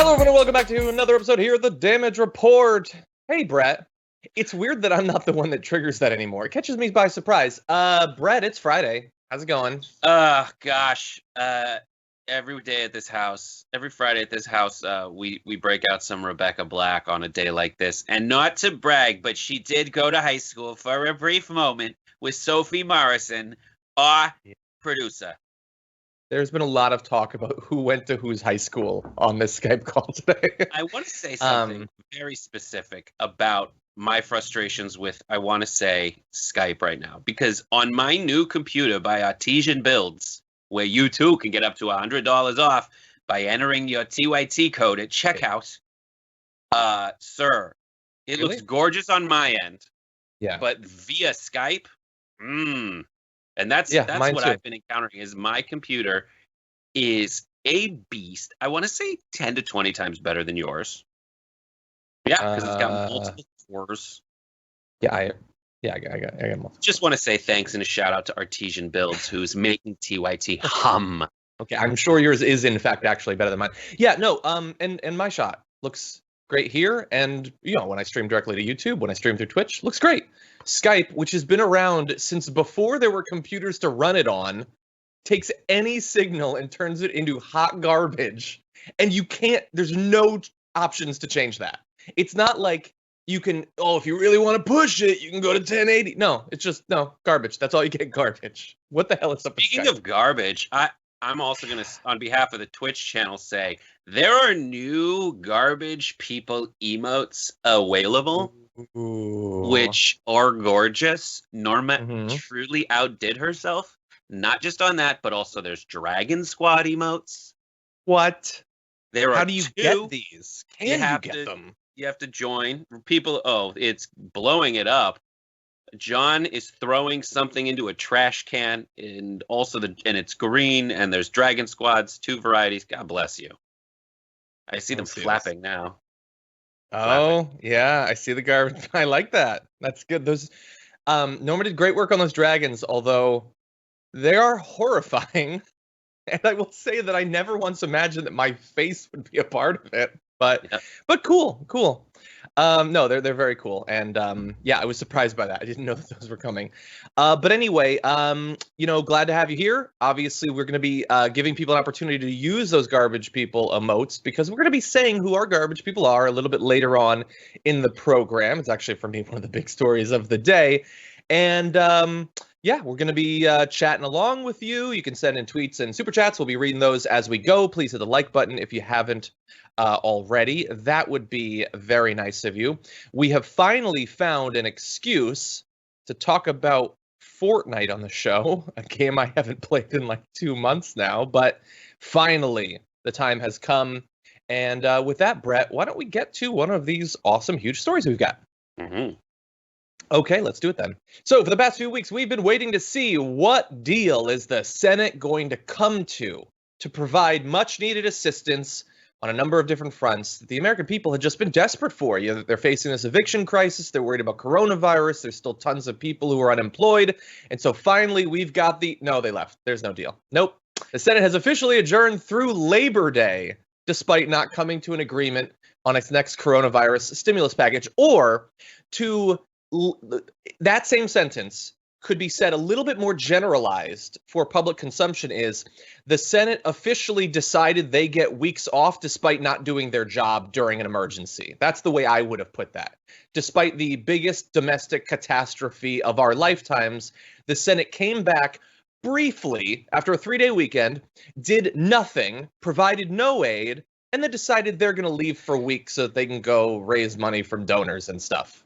Hello, everyone, and welcome back to another episode here of the Damage Report. Hey, Brett. It's weird that I'm not the one that triggers that anymore. It catches me by surprise. Brett, it's Friday. How's it going? Gosh. Every day at this house, every Friday at this house, we break out some Rebecca Black on a day like this. And not to brag, but she did go to high school for a brief moment with Sophie Morrison, our producer. There's been a lot of talk about who went to whose high school on this Skype call today. I want to say something very specific about my frustrations with, I want to say, Skype right now. Because on my new computer by Artesian Builds, where you too can get up to $100 off by entering your TYT code at checkout, sir, it looks gorgeous on my end. Yeah. But via Skype, and that's what too. I've been encountering is my computer is a beast. I want to say 10 to 20 times better than yours. Yeah, because it's got multiple cores. I got multiple. Just want to say thanks and a shout out to Artesian Builds, who's making TYT hum. Okay, I'm sure yours is in fact actually better than mine. Yeah, no, and my shot looks great here, and when I stream directly to YouTube, when I stream through Twitch, looks great. Skype, which has been around since before there were computers to run it on, takes any signal and turns it into hot garbage, and there's no options to change that. It's not like you can, if you really want to push it, you can go to 1080. No, it's just, garbage. That's all you get, garbage. What the hell is up with Skype? Speaking of garbage, I'm also going to, on behalf of the Twitch channel, say there are new garbage people emotes available, which are gorgeous. Norma truly outdid herself. Not just on that, but also there's Dragon Squad emotes. What? How do you get these? Can you get them? You have to join. People, it's blowing it up. John is throwing something into a trash can, and also and it's green, and there's Dragon Squads, 2 varieties. God bless you. I see them flapping now. Oh, yeah, I see the garbage. I like that. That's good. Those Norma did great work on those dragons, although they are horrifying. And I will say that I never once imagined that my face would be a part of it. But cool. No, they're very cool. And I was surprised by that. I didn't know that those were coming. But anyway, glad to have you here. Obviously, we're going to be giving people an opportunity to use those garbage people emotes, because we're going to be saying who our garbage people are a little bit later on in the program. It's actually, for me, one of the big stories of the day. And we're going to be chatting along with you. You can send in tweets and super chats. We'll be reading those as we go. Please hit the like button if you haven't already. That would be very nice of you. We have finally found an excuse to talk about Fortnite on the show, a game I haven't played in like 2 months now, but finally the time has come. And with that, Brett, why don't we get to one of these awesome, huge stories we've got? Okay, let's do it then. So for the past few weeks, we've been waiting to see what deal is the Senate going to come to provide much needed assistance on a number of different fronts that the American people had just been desperate for. They're facing this eviction crisis. They're worried about coronavirus. There's still tons of people who are unemployed. And so finally, we've got no, they left. There's no deal. Nope. The Senate has officially adjourned through Labor Day, despite not coming to an agreement on its next coronavirus stimulus package. Or that same sentence could be said a little bit more generalized for public consumption is the Senate officially decided they get weeks off despite not doing their job during an emergency. That's the way I would have put that. Despite the biggest domestic catastrophe of our lifetimes, the Senate came back briefly after a 3-day weekend, did nothing, provided no aid, and then decided they're going to leave for a week so that they can go raise money from donors and stuff.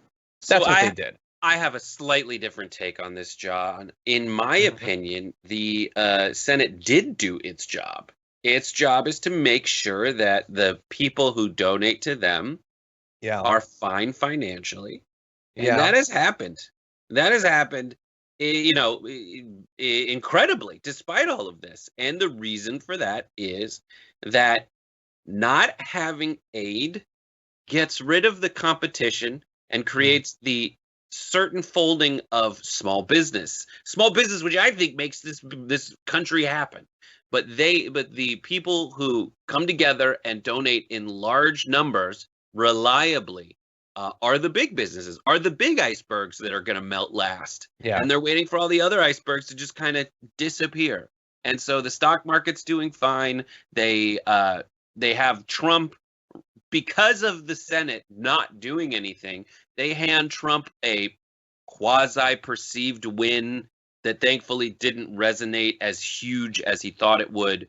That's what they did. I have a slightly different take on this, John. In my opinion, the Senate did do its job. Its job is to make sure that the people who donate to them are fine financially. And that has happened. That has happened, incredibly, despite all of this. And the reason for that is that not having aid gets rid of the competition and creates the certain folding of small business, which I think makes this country happen. But the people who come together and donate in large numbers reliably are the big businesses, are the big icebergs that are going to melt last. Yeah. And they're waiting for all the other icebergs to just kind of disappear. And so the stock market's doing fine. They have Trump, because of the Senate not doing anything, they hand Trump a quasi-perceived win that thankfully didn't resonate as huge as he thought it would.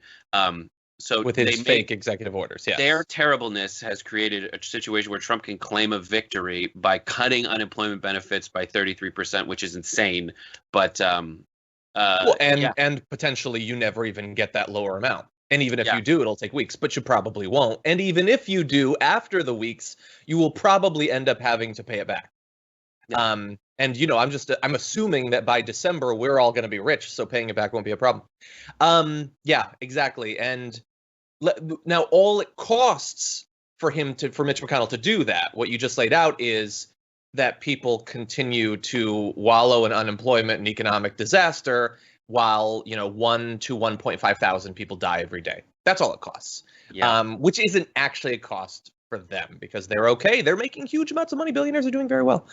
So with his fake executive orders, yeah. Their terribleness has created a situation where Trump can claim a victory by cutting unemployment benefits by 33%, which is insane. But and potentially you never even get that lower amount. And even if you do, it'll take weeks, but you probably won't. And even if you do, after the weeks, you will probably end up having to pay it back. Yeah. And I'm assuming that by December we're all going to be rich, so paying it back won't be a problem. Yeah, exactly. And now all it costs for Mitch McConnell to do that, what you just laid out, is that people continue to wallow in unemployment and economic disaster while 1 to 1.5 thousand people die every day. That's all it costs. Yeah. Which isn't actually a cost for them because they're okay. They're making huge amounts of money. Billionaires are doing very well.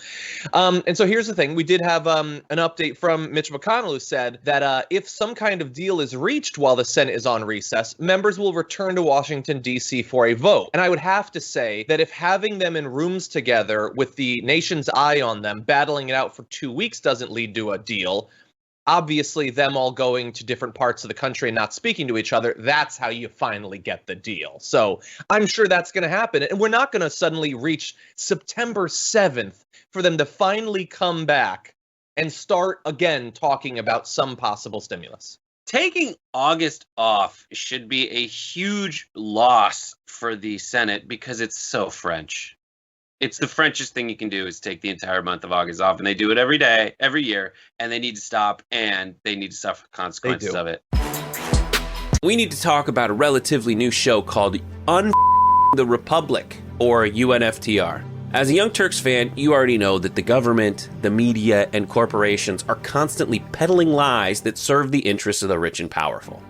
And so here's the thing. We did have an update from Mitch McConnell, who said that if some kind of deal is reached while the Senate is on recess, members will return to Washington, D.C. for a vote. And I would have to say that if having them in rooms together with the nation's eye on them, battling it out for 2 weeks doesn't lead to a deal, obviously them all going to different parts of the country and not speaking to each other, that's how you finally get the deal. So I'm sure that's going to happen. And we're not going to suddenly reach September 7th for them to finally come back and start again talking about some possible stimulus. Taking August off should be a huge loss for the Senate because it's so French. It's the Frenchest thing you can do is take the entire month of August off, and they do it every day, every year, and they need to stop, and they need to suffer consequences of it. We need to talk about a relatively new show called the Republic, or UNFTR. As a Young Turks fan, you already know that the government, the media, and corporations are constantly peddling lies that serve the interests of the rich and powerful.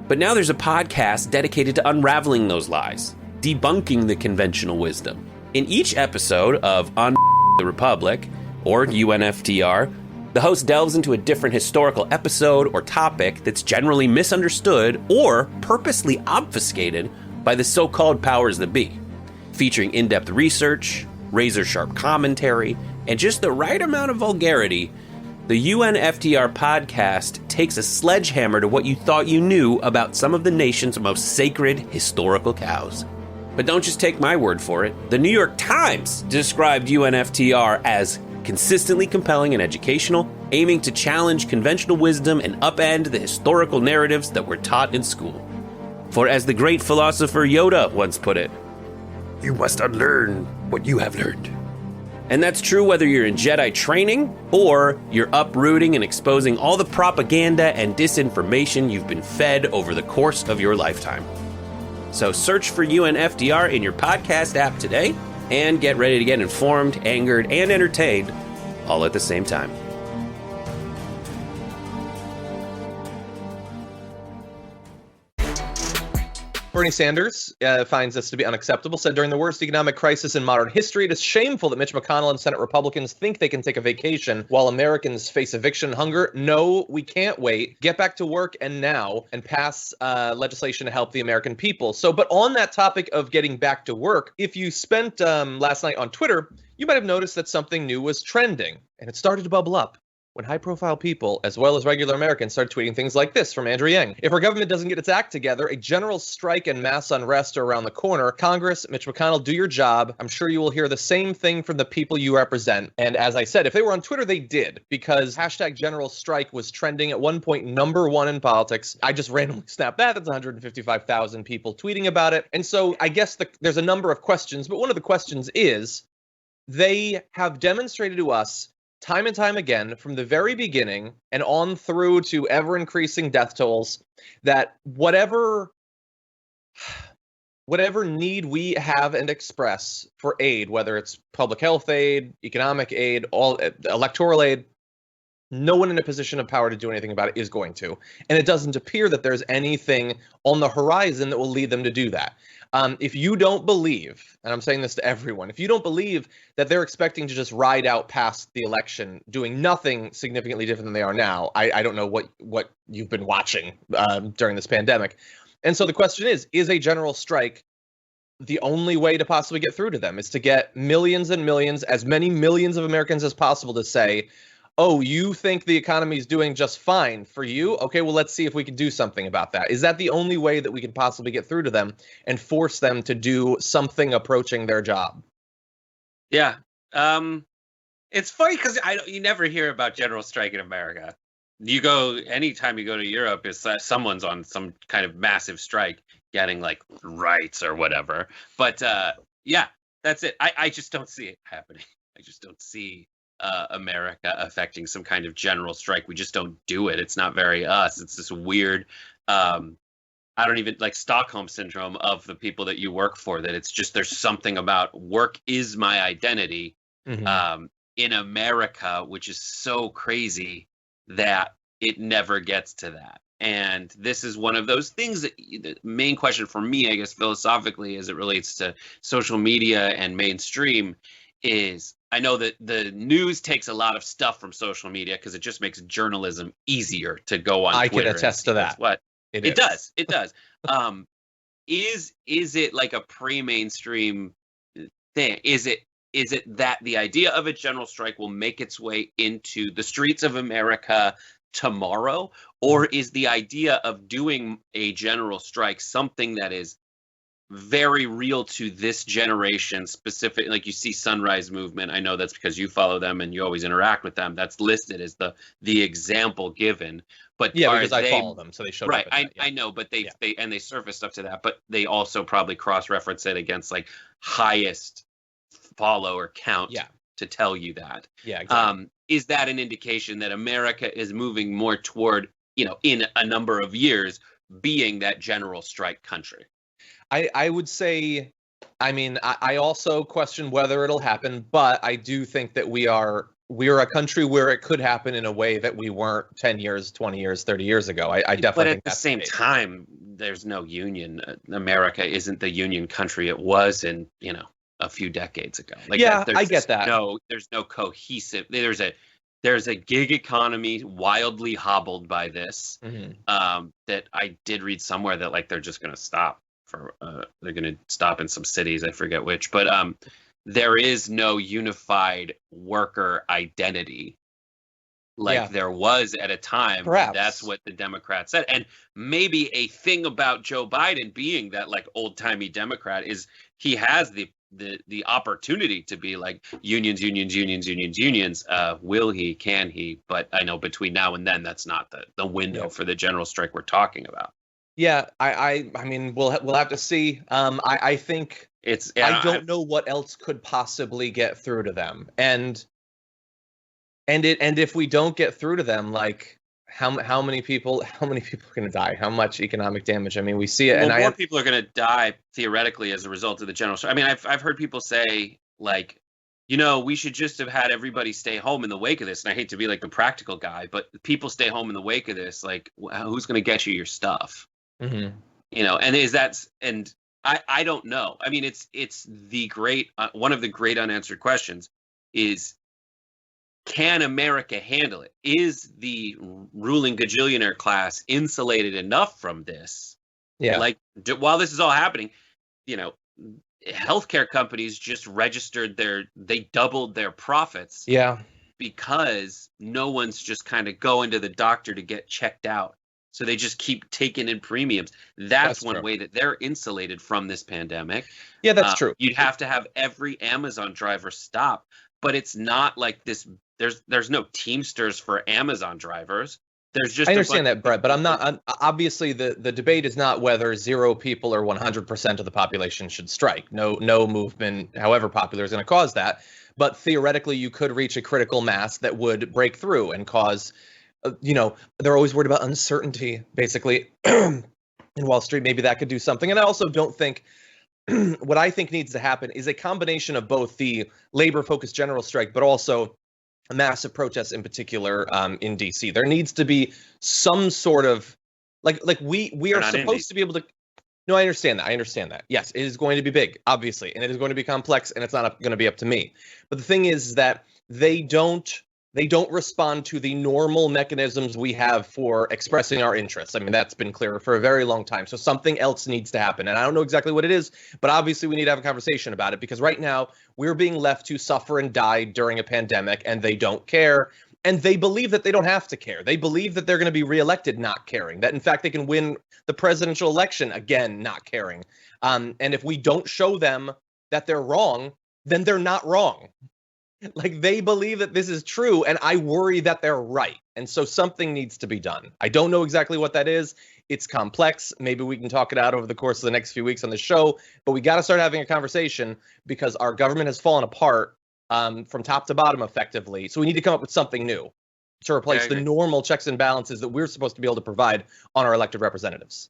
But now there's a podcast dedicated to unraveling those lies, debunking the conventional wisdom. In each episode of On the Republic, or UNFTR, the host delves into a different historical episode or topic that's generally misunderstood or purposely obfuscated by the so-called powers that be. Featuring in-depth research, razor-sharp commentary, and just the right amount of vulgarity, the UNFTR podcast takes a sledgehammer to what you thought you knew about some of the nation's most sacred historical cows. But don't just take my word for it. The New York Times described UNFTR as consistently compelling and educational, aiming to challenge conventional wisdom and upend the historical narratives that were taught in school. For as the great philosopher Yoda once put it, "You must unlearn what you have learned." And that's true whether you're in Jedi training or you're uprooting and exposing all the propaganda and disinformation you've been fed over the course of your lifetime. So search for UNFTR in your podcast app today and get ready to get informed, angered, and entertained all at the same time. Bernie Sanders finds this to be unacceptable, said during the worst economic crisis in modern history, it is shameful that Mitch McConnell and Senate Republicans think they can take a vacation while Americans face eviction and hunger. No, we can't wait. Get back to work and now and pass legislation to help the American people. But on that topic of getting back to work, if you spent last night on Twitter, you might have noticed that something new was trending and it started to bubble up when high-profile people, as well as regular Americans, started tweeting things like this from Andrew Yang. If our government doesn't get its act together, a general strike and mass unrest are around the corner. Congress, Mitch McConnell, do your job. I'm sure you will hear the same thing from the people you represent. And as I said, if they were on Twitter, they did, because hashtag general strike was trending at one point #1 in politics. I just randomly snapped that. That's 155,000 people tweeting about it. And so I guess there's a number of questions, but one of the questions is they have demonstrated to us time and time again, from the very beginning and on through to ever-increasing death tolls, that whatever whatever need we have and express for aid, whether it's public health aid, economic aid, all electoral aid, no one in a position of power to do anything about it is going to. And it doesn't appear that there's anything on the horizon that will lead them to do that. If you don't believe, and I'm saying this to everyone, if you don't believe that they're expecting to just ride out past the election doing nothing significantly different than they are now, I don't know what you've been watching during this pandemic. And so the question is a general strike the only way to possibly get through to them? Is to get millions and millions, as many millions of Americans as possible to say, oh, you think the economy is doing just fine for you? Okay, well, let's see if we can do something about that. Is that the only way that we can possibly get through to them and force them to do something approaching their job? Yeah. It's funny because you never hear about general strike in America. Anytime you go to Europe, it's someone's on some kind of massive strike getting like rights or whatever. But yeah, that's it. I just don't see it happening. I just don't see America affecting some kind of general strike. We just don't do it. It's not very us. It's this weird, I don't even like Stockholm syndrome of the people that you work for, that it's just, there's something about work is my identity in America, which is so crazy that it never gets to that. And this is one of those things that the main question for me, I guess, philosophically, as it relates to social media and mainstream is, I know that the news takes a lot of stuff from social media because it just makes journalism easier to go on Twitter. I can attest to that. What it does. It does. Is it like a pre-mainstream thing? Is it that the idea of a general strike will make its way into the streets of America tomorrow, or is the idea of doing a general strike something that is very real to this generation specific? Like you see Sunrise Movement, I know that's because you follow them and you always interact with them, that's listed as the example given. But yeah, because I follow them, so they showed right up at that, I know, but they surfaced up to that, but they also probably cross-reference it against like highest follower count to tell you that. Yeah, exactly. Is that an indication that America is moving more toward, in a number of years, being that general strike country? I would say, I mean, I also question whether it'll happen, but I do think that we're a country where it could happen in a way that we weren't 10 years, 20 years, 30 years ago. I definitely But think at the same time, there's no union. America isn't the union country it was in, a few decades ago. Like I get that. There's no cohesive. There's a gig economy wildly hobbled by this. That I did read somewhere that like they're just going to stop they're going to stop in some cities. I forget which, but there is no unified worker identity like there was at a time. Perhaps. That's what the Democrats said. And maybe a thing about Joe Biden being that like old timey Democrat is he has the opportunity to be like unions. Will he? Can he? But I know between now and then, that's not the window for the general strike we're talking about. Yeah, I mean, we'll have to see. I think I don't know what else could possibly get through to them, and if we don't get through to them, like how many people are going to die? How much economic damage? I mean, we see it, well, and more people are going to die theoretically as a result of the general strike. I mean, I've heard people say like, we should just have had everybody stay home in the wake of this. And I hate to be like the practical guy, but people stay home in the wake of this. Like, who's going to get you your stuff? And and I don't know. I mean, it's the great one of the great unanswered questions is, can America handle it? Is the ruling gajillionaire class insulated enough from this? Yeah. Like while this is all happening, healthcare companies just they doubled their profits. Yeah. Because no one's just kind of going to the doctor to get checked out. So they just keep taking in premiums. That's one way that they're insulated from this pandemic. Yeah, that's true. You'd have to have every Amazon driver stop, but it's not like this. There's no Teamsters for Amazon drivers. There's just I understand that, Brett, but I'm not. Obviously, the debate is not whether 0 people or 100% of the population should strike. No movement, however popular, is going to cause that. But theoretically, you could reach a critical mass that would break through and cause. They're always worried about uncertainty, basically, in Wall Street. Maybe that could do something. And I also don't think what I think needs to happen is a combination of both the labor-focused general strike, but also a massive protest in particular in DC. There needs to be some sort of like we are supposed to be able to. No, I understand that. I understand that. Yes, it is going to be big, obviously, and it is going to be complex, and it's not going to be up to me. But the thing is that they don't respond to the normal mechanisms we have for expressing our interests. I mean, that's been clear for a very long time. So something else needs to happen. And I don't know exactly what it is, but obviously we need to have a conversation about it, because right now we're being left to suffer and die during a pandemic, and they don't care. And they believe that they don't have to care. They believe that they're going to be reelected not caring, that in fact they can win the presidential election again not caring. And if we don't show them that they're wrong, then they're not wrong. Like, they believe that this is true, and I worry that they're right. And so something needs to be done. I don't know exactly what that is. It's complex. Maybe we can talk it out over the course of the next few weeks on the show, but we got to start having a conversation, because our government has fallen apart from top to bottom effectively. So we need to come up with something new to replace the normal checks and balances that we're supposed to be able to provide on our elected representatives.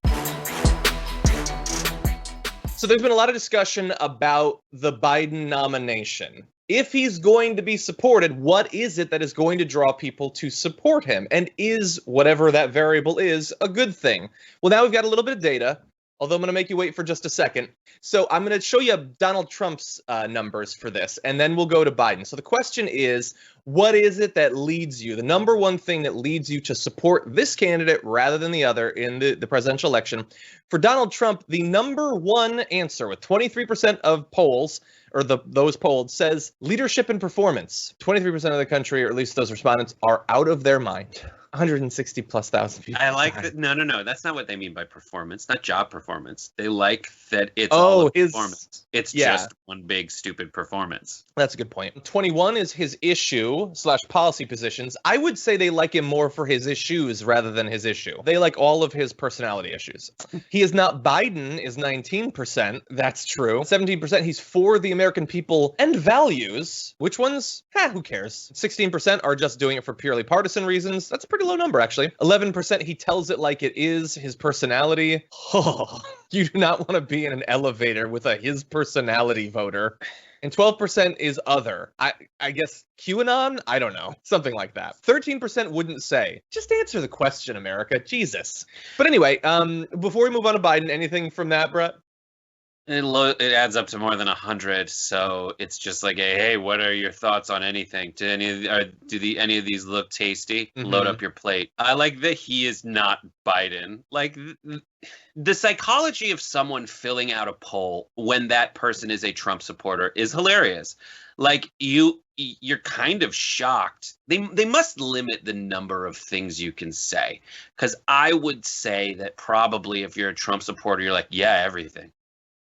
So there's been a lot of discussion about the Biden nomination. If he's going to be supported, what is it that is going to draw people to support him? And is whatever that variable is a good thing? Well, now we've got a little bit of data, although I'm going to make you wait for just a second. So I'm going to show you Donald Trump's numbers for this, and then we'll go to Biden. So the question is, what is it that leads you, the number one thing that leads you to support this candidate rather than the other in the presidential election? For Donald Trump, the number one answer with 23% of polls, or those polled, says leadership and performance. 23% of the country, or at least those respondents, are out of their mind. 160 plus thousand people. I like that. No. That's not what they mean by performance. Not job performance. They like that it's all performance. It's just one big stupid performance. That's a good point. 21 is his issue/policy positions. I would say they like him more for his issues rather than his issue. They like all of his personality issues. He is not Biden is 19%. That's true. 17%. He's for the American people and values. Which ones? Who cares? 16% are just doing it for purely partisan reasons. That's a pretty low number, actually. 11%, he tells it like it is, his personality. Oh, you do not want to be in an elevator with a his personality voter. And 12% is other. I guess QAnon? I don't know. Something like that. 13% wouldn't say. Just answer the question, America. Jesus. But anyway, before we move on to Biden, anything from that, Brett? It adds up to more than 100, so it's just like, hey, what are your thoughts on anything? Do any of these look tasty? Mm-hmm. Load up your plate. I like that he is not Biden. Like, the psychology of someone filling out a poll when that person is a Trump supporter is hilarious. Like, you're kind of shocked. They must limit the number of things you can say, because I would say that probably if you're a Trump supporter, you're like, yeah, everything.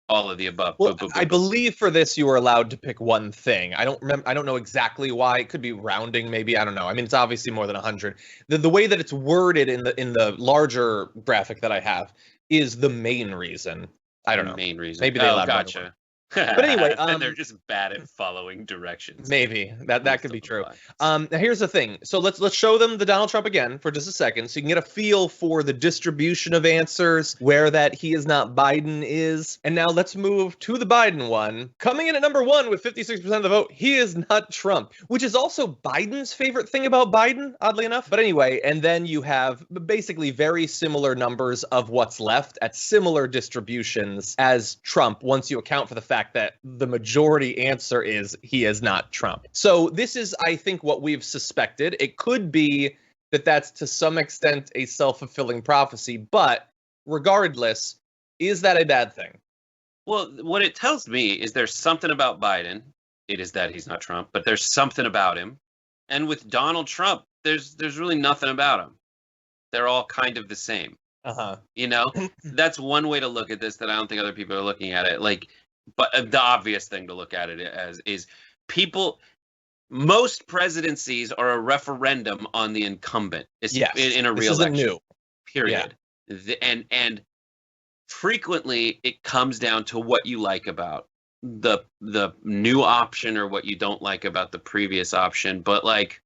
All of the above. Well, I believe for this you were allowed to pick one thing. I don't remember. I don't know exactly why. It could be rounding, maybe. I don't know. I mean, it's obviously more than 100. The way that it's worded in the larger graphic that I have is the main reason. I don't know. Main reason. Maybe they allowed. Gotcha. But anyway, and they're just bad at following directions. Maybe that could be true. Now here's the thing. So let's show them the Donald Trump again for just a second, so you can get a feel for the distribution of answers, where that he is not Biden is. And now let's move to the Biden one. Coming in at number one with 56% of the vote, he is not Trump, which is also Biden's favorite thing about Biden, oddly enough. But anyway, and then you have basically very similar numbers of what's left at similar distributions as Trump, once you account for the fact that the majority answer is he is not Trump. So this is, I think, what we've suspected. It could be that that's to some extent a self-fulfilling prophecy, but regardless, is that a bad thing? Well, what it tells me is there's something about Biden. It is that he's not Trump, but there's something about him. And with Donald Trump, there's really nothing about him. They're all kind of the same. You know, that's one way to look at this that I don't think other people are looking at it. Like, but the obvious thing to look at it as is most presidencies are a referendum on the incumbent in a real election. New. Period. Yeah. And frequently it comes down to what you like about the new option or what you don't like about the previous option. But like,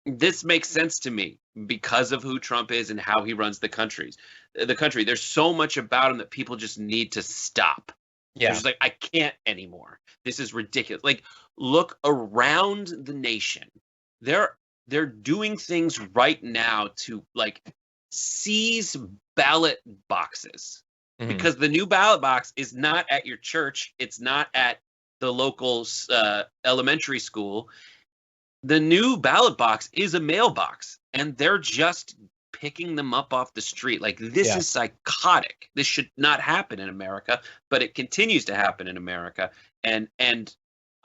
this makes sense to me because of who Trump is and how he runs the country. There's so much about him that people just need to stop. They're just like, I can't anymore. This is ridiculous. Like, look around the nation. They're doing things right now to like seize ballot boxes because the new ballot box is not at your church. It's not at the local elementary school. The new ballot box is a mailbox, and they're just picking them up off the street. Like, this is psychotic. This should not happen in America, but it continues to happen in America. And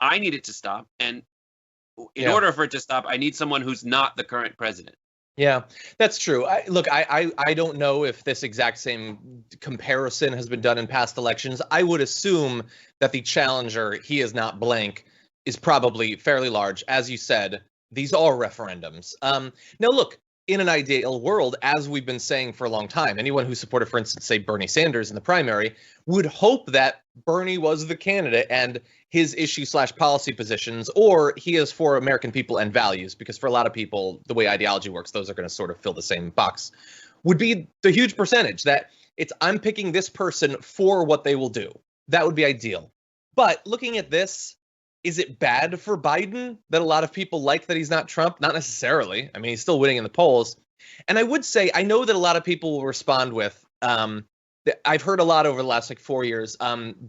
I need it to stop. And in order for it to stop, I need someone who's not the current president. Yeah, that's true. I don't know if this exact same comparison has been done in past elections. I would assume that the challenger, he is not blank, is probably fairly large. As you said, these are referendums. Now, look, in an ideal world, as we've been saying for a long time, anyone who supported, for instance, say Bernie Sanders in the primary would hope that Bernie was the candidate and his issue/policy positions, or he is for American people and values, because for a lot of people, the way ideology works, those are going to sort of fill the same box, would be the huge percentage that it's I'm picking this person for what they will do. That would be ideal. But looking at this, is it bad for Biden that a lot of people like that he's not Trump? Not necessarily. I mean, he's still winning in the polls. And I would say, I know that a lot of people will respond with, I've heard a lot over the last 4 years,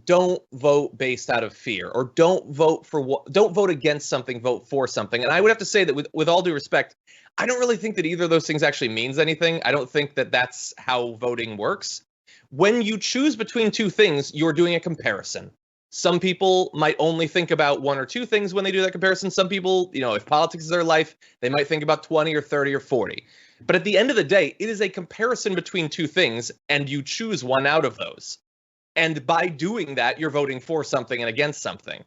don't vote based out of fear, or don't vote against something, vote for something. And I would have to say that with all due respect, I don't really think that either of those things actually means anything. I don't think that that's how voting works. When you choose between two things, you're doing a comparison. Some people might only think about one or two things when they do that comparison. Some people, if politics is their life, they might think about 20 or 30 or 40. But at the end of the day, it is a comparison between two things, and you choose one out of those. And by doing that, you're voting for something and against something.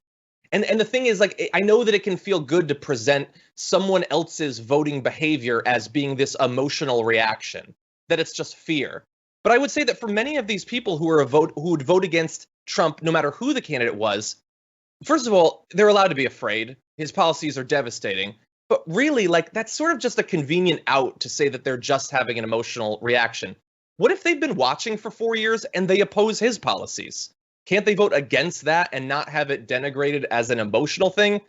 And the thing is, I know that it can feel good to present someone else's voting behavior as being this emotional reaction, that it's just fear. But I would say that for many of these people who would vote against Trump, no matter who the candidate was, first of all, they're allowed to be afraid. His policies are devastating. But really, that's sort of just a convenient out to say that they're just having an emotional reaction. What if they've been watching for 4 years and they oppose his policies? Can't they vote against that and not have it denigrated as an emotional thing?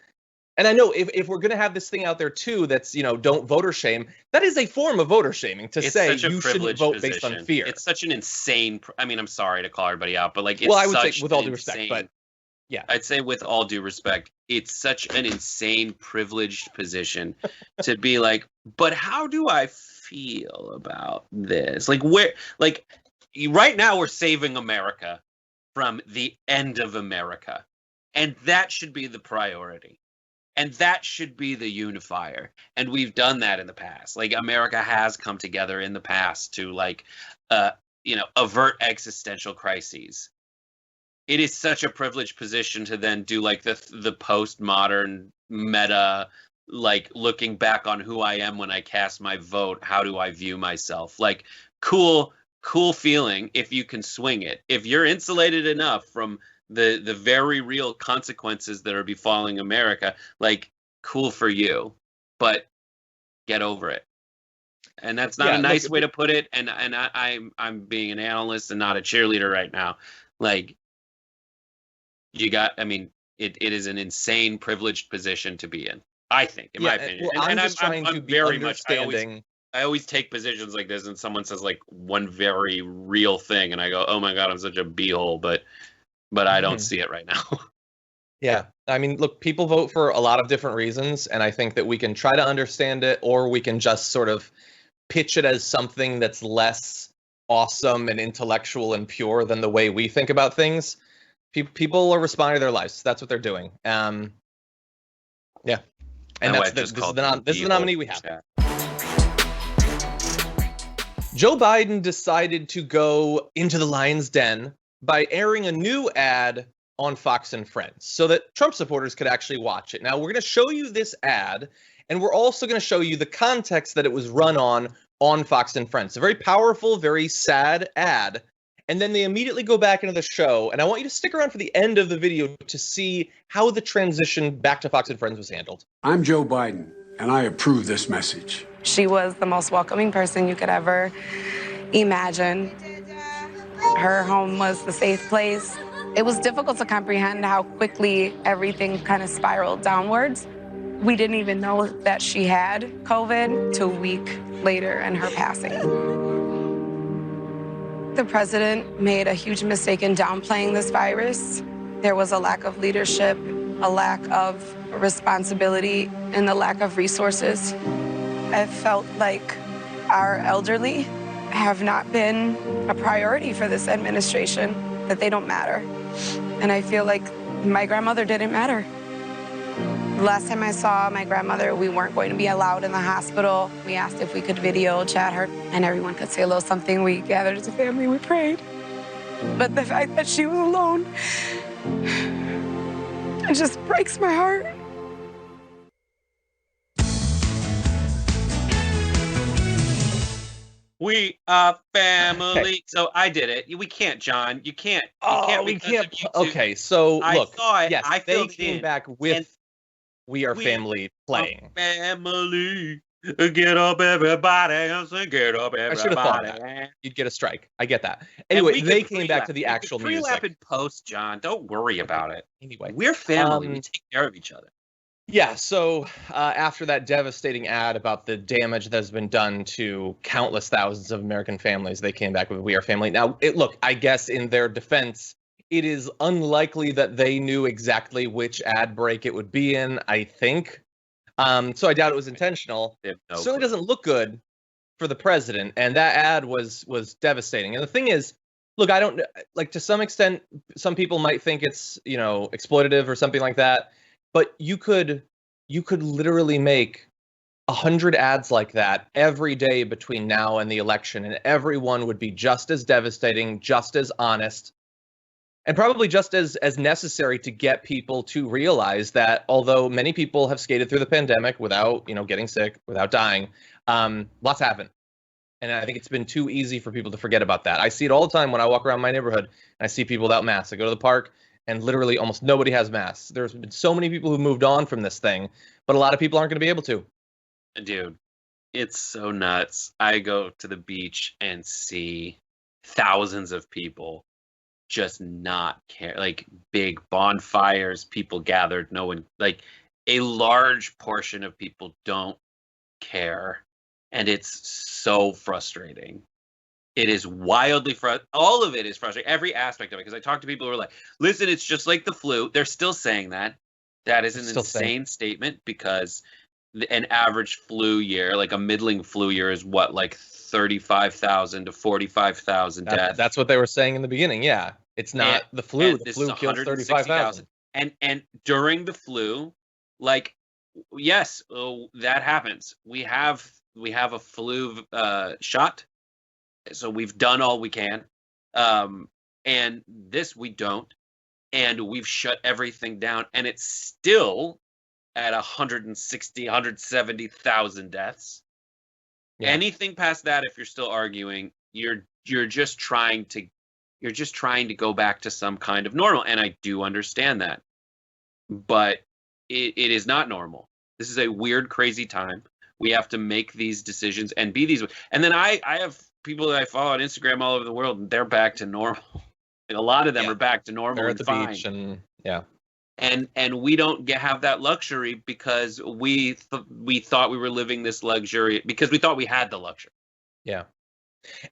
And I know if we're going to have this thing out there, too, that's, don't voter shame, that is a form of voter shaming to say you shouldn't vote based on fear. It's such an insane, I'm sorry to call everybody out, but it's I would say with all due respect, but yeah. I'd say with all due respect, it's such an insane privileged position to be like, but how do I feel about this? Right now we're saving America from the end of America. And that should be the priority. And that should be the unifier. And we've done that in the past. America has come together in the past to avert existential crises. It is such a privileged position to then do the postmodern meta, looking back on who I am when I cast my vote. How do I view myself? Cool feeling if you can swing it. If you're insulated enough from the very real consequences that are befalling America, cool for you, but get over it. And that's not a nice way to put it. And I'm being an analyst and not a cheerleader right now. It is an insane privileged position to be in, I think, in my opinion. Well, I'm very much, I always take positions like this and someone says one very real thing and I go, oh my God, I'm such a beehole, but I don't see it right now. Yeah. Look, people vote for a lot of different reasons, and I think that we can try to understand it, or we can just sort of pitch it as something that's less awesome and intellectual and pure than the way we think about things. People are responding to their lives. That's what they're doing. Yeah. And this is the nominee we have. Yeah. Joe Biden decided to go into the lion's den by airing a new ad on Fox and Friends so that Trump supporters could actually watch it. Now, we're going to show you this ad, and we're also going to show you the context that it was run on Fox and Friends. It's a very powerful, very sad ad. And then they immediately go back into the show, and I want you to stick around for the end of the video to see how the transition back to Fox and Friends was handled. I'm Joe Biden, and I approve this message. She was the most welcoming person you could ever imagine. Her home was the safe place. It was difficult to comprehend how quickly everything kind of spiraled downwards. We didn't even know that she had COVID till a week later in her passing. The president made a huge mistake in downplaying this virus. There was a lack of leadership, a lack of responsibility, and a lack of resources. I felt like our elderly have not been a priority for this administration, that they don't matter. And I feel like my grandmother didn't matter. The last time I saw my grandmother, we weren't going to be allowed in the hospital. We asked if we could video chat her, and everyone could say a little something. We gathered as a family, we prayed. But the fact that she was alone, it just breaks my heart. We are family. Okay. So I did it. We can't, John. You can't. We can't. Okay, so look. I saw it. Yes, I they came back with "We Are Family" playing. Family, get up, everybody, and say, get up, everybody. I should have thought that. You'd get a strike. I get that. Anyway, they came back to the actual music. Pre-lap and post, John. Don't worry about it. Anyway, we're family. We take care of each other. Yeah, so after that devastating ad about the damage that has been done to countless thousands of American families, they came back with "We Are Family." Now, look, I guess in their defense, it is unlikely that they knew exactly which ad break it would be in, I think. So I doubt it was intentional. Certainly doesn't look good for the president, and that ad was devastating. And the thing is, look, I don't, like, to some extent, some people might think it's, exploitative or something like that. But you could literally make 100 ads like that every day between now and the election, and everyone would be just as devastating, just as honest, and probably just as necessary to get people to realize that although many people have skated through the pandemic without, getting sick, without dying, lots haven't. And I think it's been too easy for people to forget about that. I see it all the time when I walk around my neighborhood and I see people without masks. I go to the park, and literally almost nobody has masks. There's been so many people who moved on from this thing, but a lot of people aren't going to be able to. Dude, it's so nuts. I go to the beach and see thousands of people just not care. Like big bonfires, people gathered. No one, like a large portion of people don't care. And it's so frustrating. It is wildly all of it is frustrating. Every aspect of it. Because I talk to people who are like, listen, it's just like the flu. They're still saying that. That is an insane statement, because an average flu year, like a middling flu year, is what, like 35,000 to 45,000 deaths. That's what they were saying in the beginning. Yeah. It's not the flu. The flu kills 35,000. And during the flu, like, yes, that happens. We have a flu shot. So we've done all we can, and this we don't, and we've shut everything down, and it's still at 170,000 deaths. Yeah. Anything past that, if you're still arguing, you're just trying to go back to some kind of normal, and I do understand that, but it is not normal. This is a weird, crazy time. We have to make these decisions and be these. And then I have people that I follow on Instagram all over the world, and they're back to normal. And a lot of them are back to normal. They're at the fine. beach, and yeah. And we don't have that luxury because we thought we were living this luxury because we thought we had the luxury. Yeah,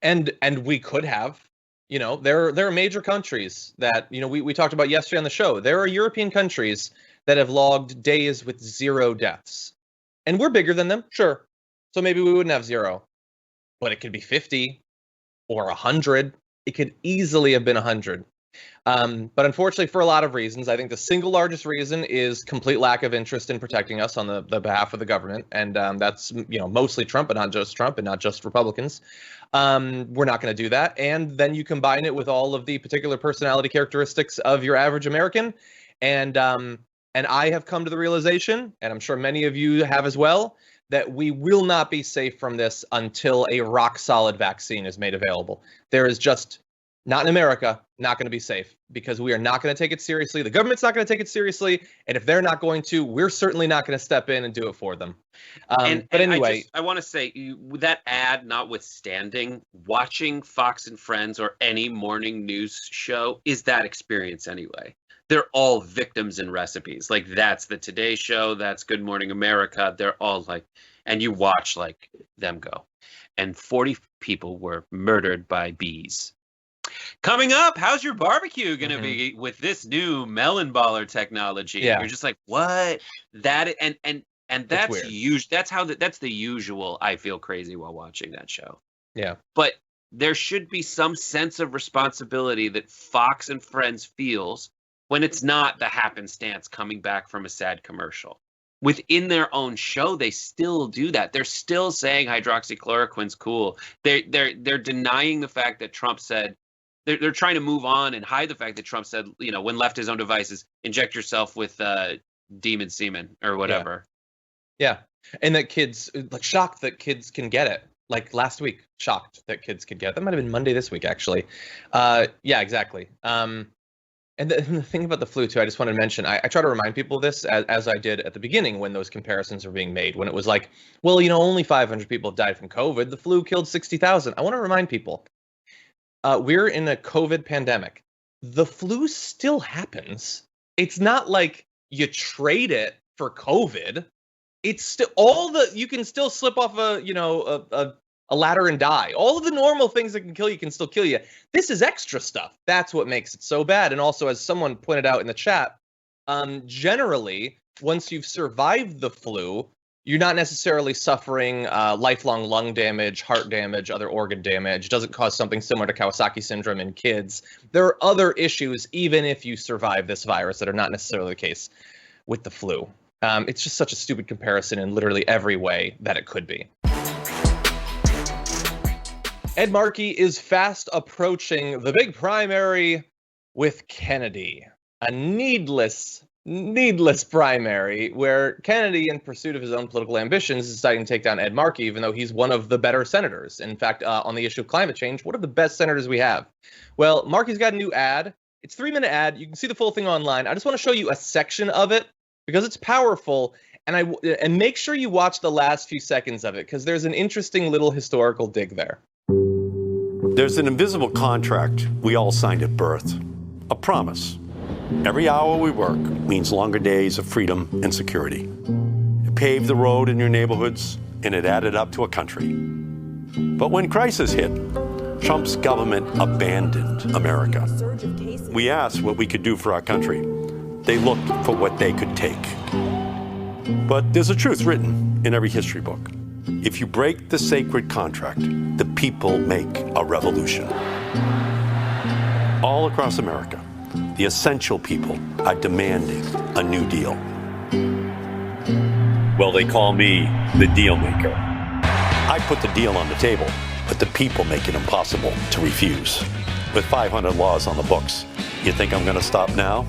and we could have. There are major countries that we talked about yesterday on the show. There are European countries that have logged days with 0 deaths. And we're bigger than them, sure. So maybe we wouldn't have 0. But it could be 50 or 100. It could easily have been 100. But unfortunately, for a lot of reasons, I think the single largest reason is complete lack of interest in protecting us on the behalf of the government. And that's, mostly Trump, but not just Trump and not just Republicans. We're not going to do that. And then you combine it with all of the particular personality characteristics of your average American. And I have come to the realization, and I'm sure many of you have as well, that we will not be safe from this until a rock-solid vaccine is made available. There is just not in America, not going to be safe, because we are not going to take it seriously. The government's not going to take it seriously. And if they're not going to, we're certainly not going to step in and do it for them. But anyway, I want to say that ad notwithstanding, watching Fox and Friends or any morning news show is that experience anyway. They're all victims and recipes. Like, that's the Today Show. That's Good Morning America. They're all like, and you watch like them go. And 40 people were murdered by bees. Coming up, how's your barbecue going to be with this new melon baller technology? Yeah. You're just like, what? That and that's huge. That's the usual. I feel crazy while watching that show. Yeah. But there should be some sense of responsibility that Fox and Friends feels when it's not the happenstance coming back from a sad commercial. Within their own show, they still do that. They're still saying hydroxychloroquine's cool. They're denying the fact that Trump said. They're trying to move on and hide the fact that Trump said, when left his own devices, inject yourself with demon semen or whatever. Yeah. And that kids, like, shocked that kids can get it. Like last week, shocked that kids could get it. That might have been Monday this week, actually. Yeah, exactly. And the thing about the flu, too, I just want to mention, I try to remind people of this, as I did at the beginning when those comparisons were being made, when it was like, well, only 500 people have died from COVID. The flu killed 60,000. I want to remind people. We're in a COVID pandemic. The flu still happens. It's not like you trade it for COVID. It's still you can still slip off a ladder and die. All of the normal things that can kill you can still kill you. This is extra stuff. That's what makes it so bad. And also, as someone pointed out in the chat, generally, once you've survived the flu, you're not necessarily suffering lifelong lung damage, heart damage, other organ damage. It doesn't cause something similar to Kawasaki syndrome in kids. There are other issues, even if you survive this virus, that are not necessarily the case with the flu. It's just such a stupid comparison in literally every way that it could be. Ed Markey is fast approaching the big primary with Kennedy. A needless primary where Kennedy, in pursuit of his own political ambitions, is deciding to take down Ed Markey, even though he's one of the better senators. In fact, on the issue of climate change, one of the best senators we have. Well, Markey's got a new ad. It's a 3-minute ad. You can see the full thing online. I just want to show you a section of it because it's powerful. And make sure you watch the last few seconds of it because there's an interesting little historical dig there. There's an invisible contract we all signed at birth, a promise. Every hour we work means longer days of freedom and security. It paved the road in your neighborhoods, and it added up to a country. But when crisis hit, Trump's government abandoned America. We asked what we could do for our country. They looked for what they could take. But there's a truth written in every history book. If you break the sacred contract, the people make a revolution. All across America, the essential people are demanding a new deal. Well, they call me the deal maker. I put the deal on the table, but the people make it impossible to refuse. With 500 laws on the books, you think I'm going to stop now?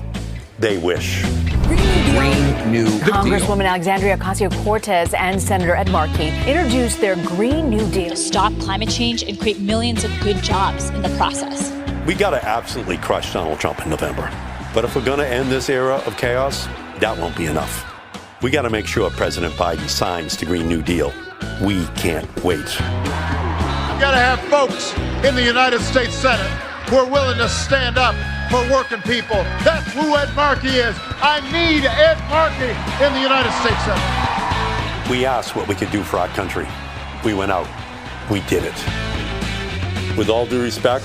They wish. Green New Deal. Congresswoman Alexandria Ocasio-Cortez and Senator Ed Markey introduced their Green New Deal. Stop climate change and create millions of good jobs in the process. We got to absolutely crush Donald Trump in November. But if we're going to end this era of chaos, that won't be enough. We got to make sure President Biden signs the Green New Deal. We can't wait. We've got to have folks in the United States Senate who are willing to stand up for working people. That's who Ed Markey is. I need Ed Markey in the United States Senate. We asked what we could do for our country. We went out. We did it. With all due respect,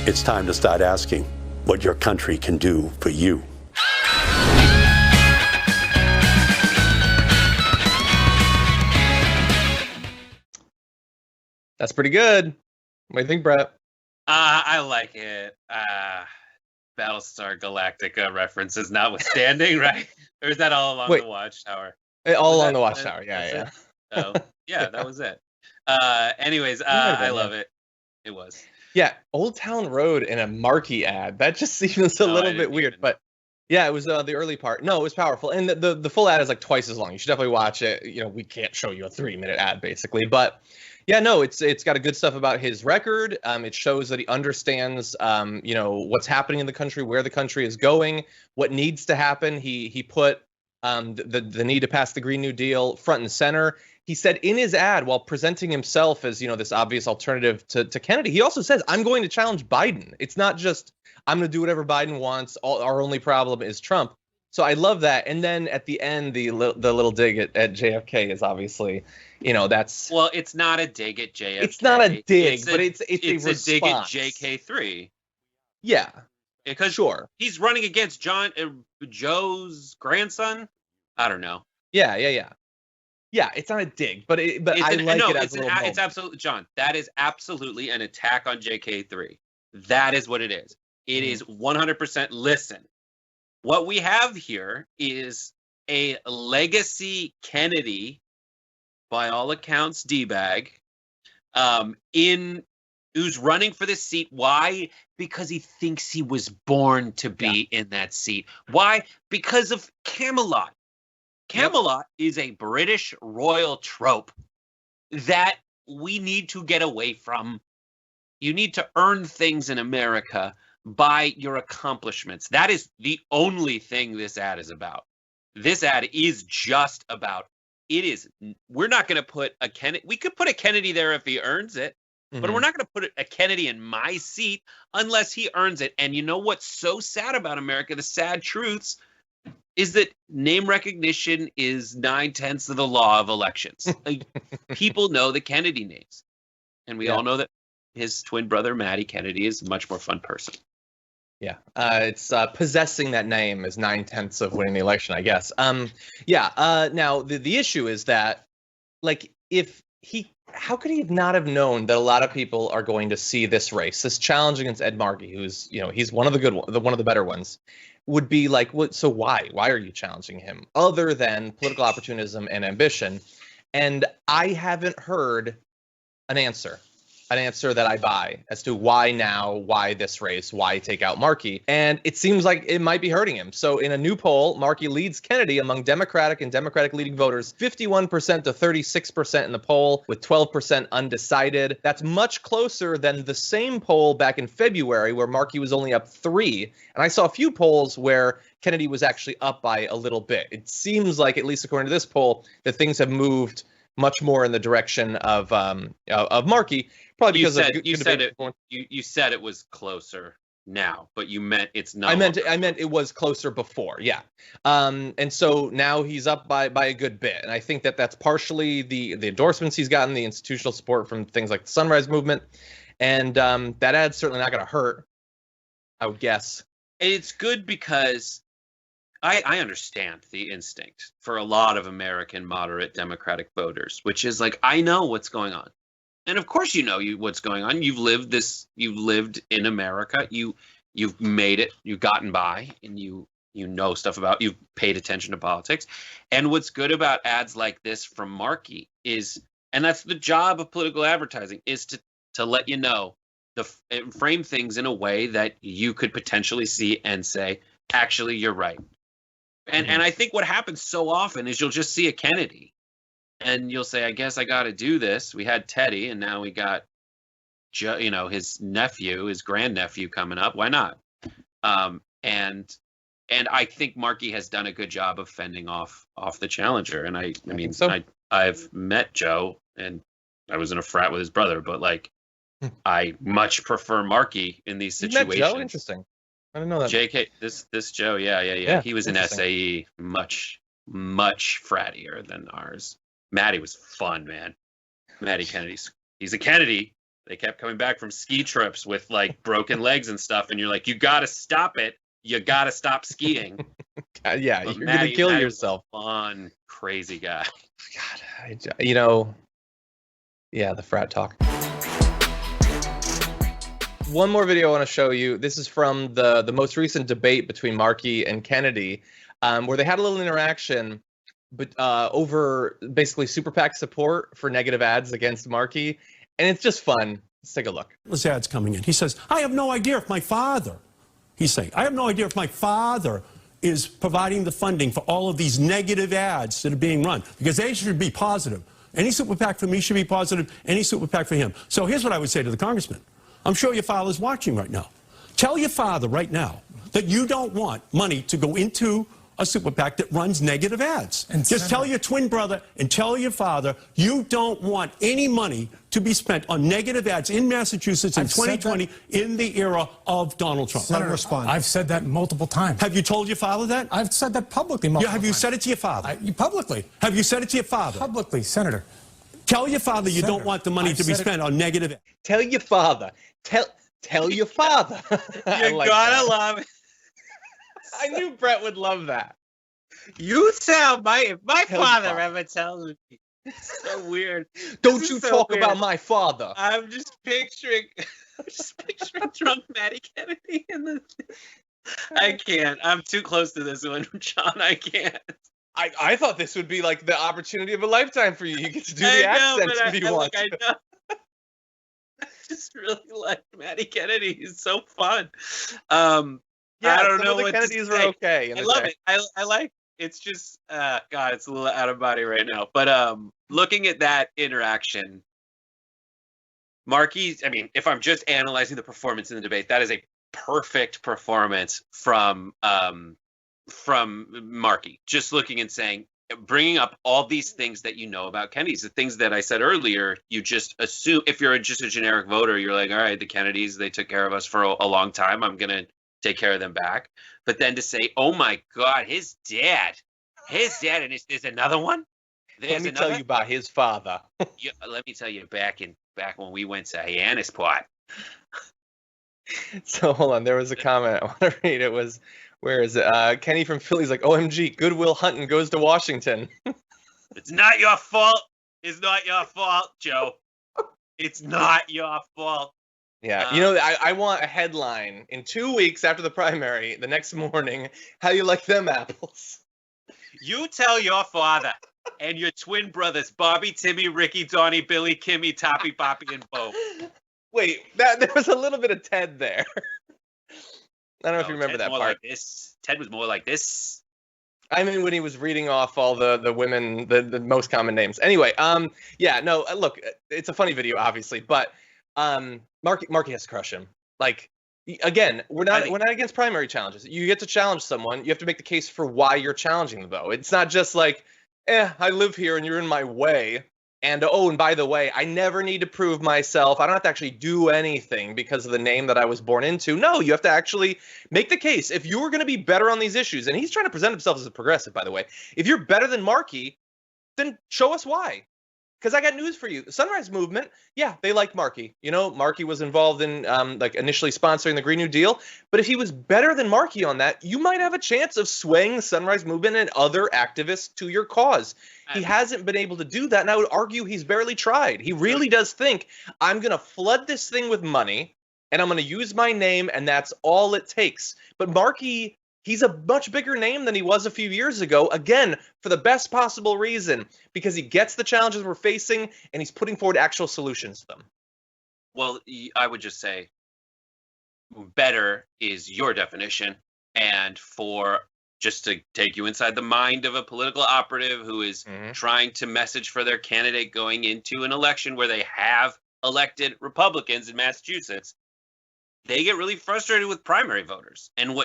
it's time to start asking what your country can do for you. That's pretty good. What do you think, Brett? I like it. Battlestar Galactica references notwithstanding, right? Or is that all along the Watchtower? All along the Watchtower, yeah. Oh, yeah, that was it. Anyways, I love it. It was. Yeah, Old Town Road in a Markey ad. That just seems a little bit weird, but yeah, it was the early part. No, it was powerful, and the full ad is like twice as long. You should definitely watch it. We can't show you a 3-minute ad basically, but Yeah, no, it's got a good stuff about his record. It shows that he understands, what's happening in the country, where the country is going, what needs to happen. He put the need to pass the Green New Deal front and center. He said in his ad, while presenting himself as, this obvious alternative to Kennedy, he also says, I'm going to challenge Biden. It's not just I'm going to do whatever Biden wants. Our only problem is Trump. So I love that. And then at the end, the little dig at JFK is obviously, that's. Well, it's not a dig at JFK. It's not a dig, but it's a dig at JK3. Yeah. Because he's running against Joe's grandson. I don't know. Yeah. It's not a dig, but I like it as a little moment. It's absolutely, John. That is absolutely an attack on JK3. That is what it is. It is 100%. Listen, what we have here is a legacy Kennedy, by all accounts, D-bag, who's running for this seat. Why? Because he thinks he was born to be in that seat. Why? Because of Camelot. Camelot is a British royal trope that we need to get away from. You need to earn things in America by your accomplishments. That is the only thing this ad is about. This ad is just about, we're not going to put a Kennedy, we could put a Kennedy there if he earns it, but we're not going to put a Kennedy in my seat unless he earns it. And you know what's so sad about America? The sad truths is that name recognition is 9/10 of the law of elections. Like, people know the Kennedy names. And we all know that his twin brother, Matty Kennedy, is a much more fun person. Yeah, it's possessing that name is 9/10 of winning the election, I guess. Now the issue is that, how could he not have known that a lot of people are going to see this race, this challenge against Ed Markey, who's, he's one of the good ones, one of the better ones, would be like, what? So why are you challenging him, other than political opportunism and ambition? And I haven't heard an answer that I buy as to why now, why this race, why take out Markey. And it seems like it might be hurting him. So in a new poll, Markey leads Kennedy among Democratic and Democratic leading voters, 51% to 36% in the poll, with 12% undecided. That's much closer than the same poll back in February, where Markey was only up 3. And I saw a few polls where Kennedy was actually up by a little bit. It seems like, at least according to this poll, that things have moved much more in the direction of Markey. Probably because you said it was closer now, but you meant it's not. I meant it was closer before, yeah. And so now he's up by a good bit, and I think that's partially the endorsements he's gotten, the institutional support from things like the Sunrise Movement, and that ad's certainly not going to hurt, I would guess. It's good because I understand the instinct for a lot of American moderate Democratic voters, which is like, I know what's going on. And of course, what's going on. You've lived in America. You've made it. You've gotten by, and you know stuff about. You've paid attention to politics. And what's good about ads like this from Markey is, and that's the job of political advertising, is to let you know, frame things in a way that you could potentially see and say, actually, you're right. And I think what happens so often is you'll just see a Kennedy. And you'll say, I guess I got to do this. We had Teddy, and now we got, his grandnephew coming up. Why not? And I think Markey has done a good job of fending off the challenger. And I mean, I've met Joe, and I was in a frat with his brother, but I much prefer Markey in these situations. You met Joe? Interesting. I didn't know that. JK, this Joe, yeah. He was in SAE, much frattier than ours. Matty was fun, man. Matty Kennedy's, he's a Kennedy. They kept coming back from ski trips with broken legs and stuff, and you're like, you got to stop it. You got to stop skiing. Yeah, but you're going to kill yourself. Fun, crazy guy. God, the frat talk. One more video I want to show you. This is from the most recent debate between Markey and Kennedy, where they had a little interaction over basically super PAC support for negative ads against Markey. And it's just fun. Let's take a look. This ad's coming in. He says, I have no idea if my father, he's saying, I have no idea if my father is providing the funding for all of these negative ads that are being run, because they should be positive. Any super PAC for me should be positive. Any super PAC for him. So here's what I would say to the congressman. I'm sure your father's watching right now. Tell your father right now that you don't want money to go into a super PAC that runs negative ads. And just tell your twin brother and tell your father you don't want any money to be spent on negative ads in Massachusetts in 2020 in the era of Donald Trump. Senator, I've said that multiple times. Have you told your father that? I've said that publicly multiple times. Have you said it to your father? Publicly. Have you said it to your father? Publicly, Senator. Tell your father you don't want the money to be spent on negative ads. Tell your father. Tell your father. You gotta love it. I knew Brett would love that. You sound if my Tell your father ever tells me. It's so weird. Don't you talk about my father. I'm just picturing drunk Maddie Kennedy in the. I can't. I'm too close to this one, John. I can't. I thought this would be like the opportunity of a lifetime for you. You get to do the accents if you want. I know. I just really like Maddie Kennedy. He's so fun. Yeah, I don't know the what Kennedys to say. were okay. I love it. I like. It's just God. It's a little out of body right now. But looking at that interaction, Markey. I mean, if I'm just analyzing the performance in the debate, that is a perfect performance from Markey. Just looking and saying, bringing up all these things that you know about Kennedys, the things that I said earlier. You just assume if you're just a generic voter, you're like, all right, the Kennedys, they took care of us for a long time. I'm gonna take care of them back. But then to say, oh my God, his dad, and there's another one. Let me tell you about his father. Let me tell you back when we went to Hyannisport. So hold on, there was a comment I want to read. It was, where is it? Kenny from Philly's like, OMG, Goodwill Hunting goes to Washington. It's not your fault. It's not your fault, Joe. It's not your fault. Yeah, I want a headline in 2 weeks after the primary, the next morning. How you like them apples? You tell your father and your twin brothers, Bobby, Timmy, Ricky, Donnie, Billy, Kimmy, Toppy, Poppy, and Bo. Wait, there was a little bit of Ted there. I don't know if you remember that part. Like this. Ted was more like this. I mean, when he was reading off all the women, the most common names. Anyway, look, it's a funny video, obviously, but Markey has to crush him. Like, again, we're not against primary challenges. You get to challenge someone. You have to make the case for why you're challenging them, though. It's not just like, I live here and you're in my way. And by the way, I never need to prove myself. I don't have to actually do anything because of the name that I was born into. No, you have to actually make the case. If you're going to be better on these issues, and he's trying to present himself as a progressive, by the way, if you're better than Markey, then show us why. Because I got news for you. The Sunrise Movement, yeah, they like Markey. Markey was involved in initially sponsoring the Green New Deal. But if he was better than Markey on that, you might have a chance of swaying the Sunrise Movement and other activists to your cause. He hasn't been able to do that, and I would argue he's barely tried. He really does think, I'm going to flood this thing with money, and I'm going to use my name, and that's all it takes. But Markey, he's a much bigger name than he was a few years ago, again, for the best possible reason, because he gets the challenges we're facing, and he's putting forward actual solutions to them. Well, I would just say better is your definition, and just to take you inside the mind of a political operative who is trying to message for their candidate going into an election where they have elected Republicans in Massachusetts, they get really frustrated with primary voters. And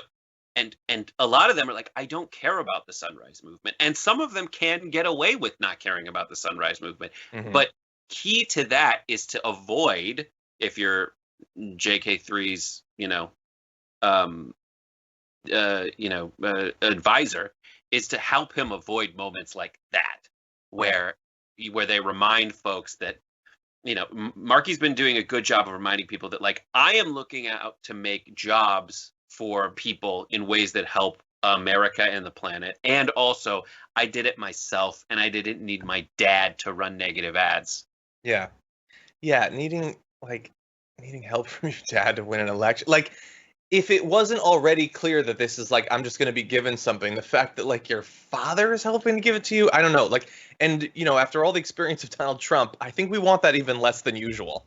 a lot of them are like, I don't care about the Sunrise Movement. And some of them can get away with not caring about the Sunrise Movement. But key to that is to avoid, if you're JK3's, advisor, is to help him avoid moments like that, where they remind folks that, Markey's been doing a good job of reminding people that, like, I am looking out to make jobs for people in ways that help America and the planet. And also, I did it myself, and I didn't need my dad to run negative ads. Yeah. Yeah, needing help from your dad to win an election. Like, if it wasn't already clear that this is like, I'm just going to be given something, the fact that like your father is helping to give it to you, I don't know. Like, and after all the experience of Donald Trump, I think we want that even less than usual.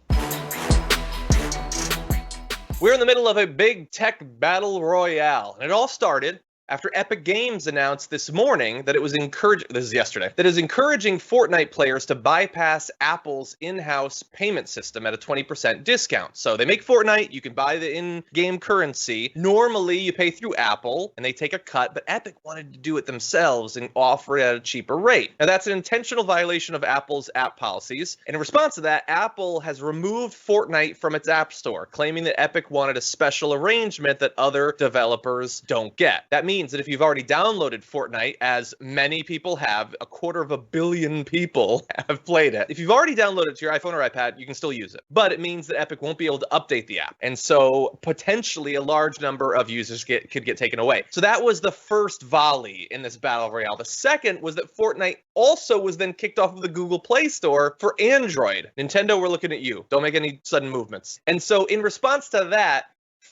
We're in the middle of a big tech battle royale, and it all started after Epic Games announced this morning that it was this is yesterday, that is encouraging Fortnite players to bypass Apple's in-house payment system at a 20% discount. So they make Fortnite, you can buy the in-game currency. Normally you pay through Apple and they take a cut, but Epic wanted to do it themselves and offer it at a cheaper rate. Now that's an intentional violation of Apple's app policies. And in response to that, Apple has removed Fortnite from its app store, claiming that Epic wanted a special arrangement that other developers don't get. That means that if you've already downloaded Fortnite, as many people have, 250 million people have played it. If you've already downloaded it to your iPhone or iPad, you can still use it. But it means that Epic won't be able to update the app. And so potentially a large number of users could get taken away. So that was the first volley in this battle royale. The second was that Fortnite also was then kicked off of the Google Play Store for Android. Nintendo, we're looking at you. Don't make any sudden movements. And so in response to that,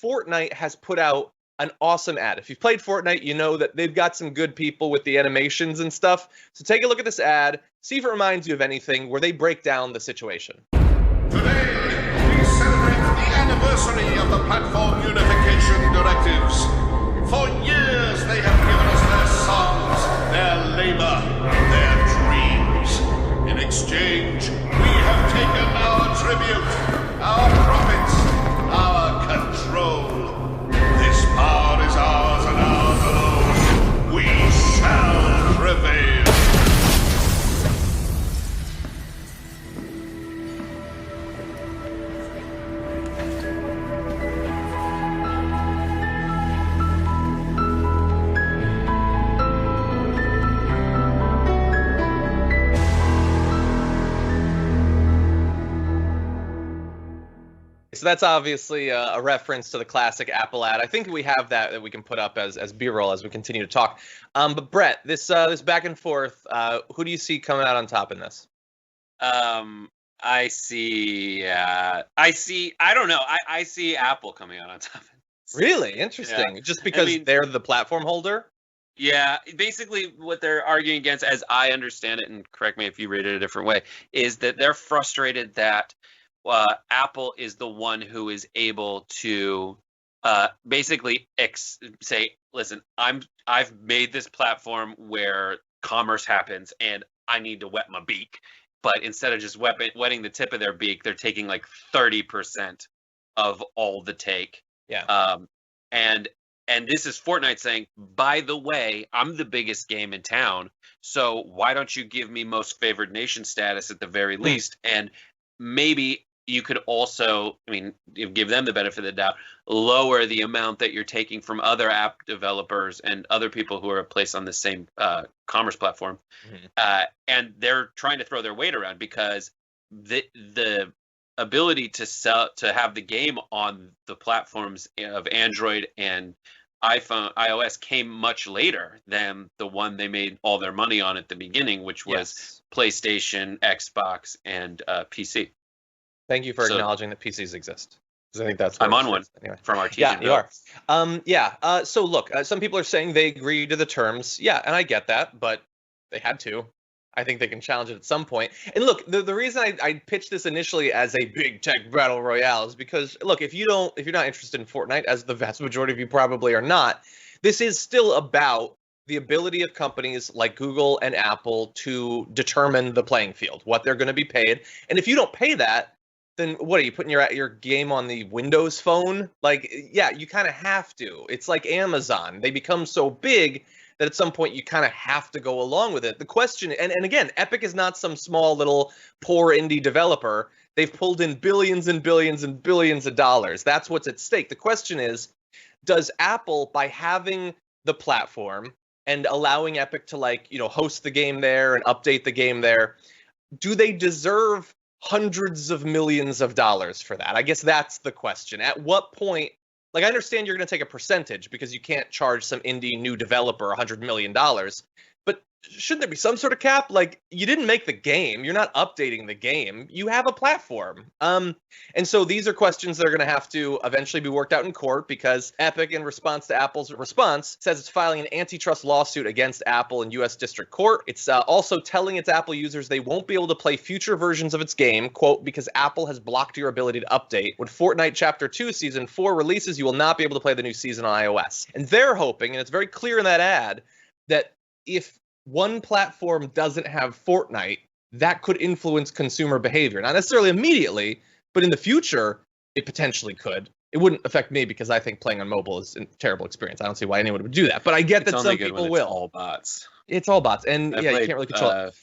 Fortnite has put out an awesome ad. If you've played Fortnite, you know that they've got some good people with the animations and stuff. So take a look at this ad, see if it reminds you of anything where they break down the situation. Today, we celebrate the anniversary of the Platform Unification Directives. For years, they have given us their songs, their labor, their dreams. In exchange, we have taken our tribute, our profits, our control. This power is ours and ours alone. We shall prevail. So that's obviously a reference to the classic Apple ad. I think we have that we can put up as B-roll as we continue to talk. But Brett, this back and forth, who do you see coming out on top in this? I see Apple coming out on top of this. Really? Interesting. Yeah. Just because they're the platform holder? Yeah, basically what they're arguing against, as I understand it, and correct me if you read it a different way, is that they're frustrated that Apple is the one who is able to basically say, listen, I've made this platform where commerce happens and I need to wet my beak. But instead of just wetting the tip of their beak, they're taking like 30% of all the take. Yeah. And this is Fortnite saying, by the way, I'm the biggest game in town, so why don't you give me most favored nation status at the very least? And maybe you could also, give them the benefit of the doubt, lower the amount that you're taking from other app developers and other people who are placed on the same commerce platform. Mm-hmm. And they're trying to throw their weight around because the ability to have the game on the platforms of Android and iOS came much later than the one they made all their money on at the beginning, which was PlayStation, Xbox, and PC. Thank you for acknowledging that PCs exist. Because I think that's what I'm on one anyway. From our team. Yeah, you are. So look, some people are saying they agree to the terms. Yeah, and I get that, but they had to. I think they can challenge it at some point. And look, the reason I pitched this initially as a big tech battle royale is because, look, if you're not interested in Fortnite, as the vast majority of you probably are not, this is still about the ability of companies like Google and Apple to determine the playing field, what they're going to be paid. And if you don't pay that, then what are you putting your game on the Windows phone? Like, yeah, you kind of have to. It's like Amazon. They become so big that at some point you kind of have to go along with it. The question, and again, Epic is not some small little poor indie developer. They've pulled in billions and billions and billions of dollars. That's what's at stake. The question is, does Apple, by having the platform and allowing Epic to host the game there and update the game there, do they deserve hundreds of millions of dollars for that? I guess that's the question. At what point, I understand you're going to take a percentage because you can't charge some indie new developer $100 million, but shouldn't there be some sort of cap? Like, you didn't make the game. You're not updating the game. You have a platform. And so these are questions that are going to have to eventually be worked out in court, because Epic, in response to Apple's response, says it's filing an antitrust lawsuit against Apple in U.S. District Court. It's also telling its Apple users they won't be able to play future versions of its game, quote, because Apple has blocked your ability to update. When Fortnite Chapter 2 Season 4 releases, you will not be able to play the new season on iOS. And they're hoping, and it's very clear in that ad, that if one platform doesn't have Fortnite, that could influence consumer behavior. Not necessarily immediately, but in the future, it potentially could. It wouldn't affect me because I think playing on mobile is a terrible experience. I don't see why anyone would do that. But I get that some people will. It's all bots. It's all bots. And you can't really control it.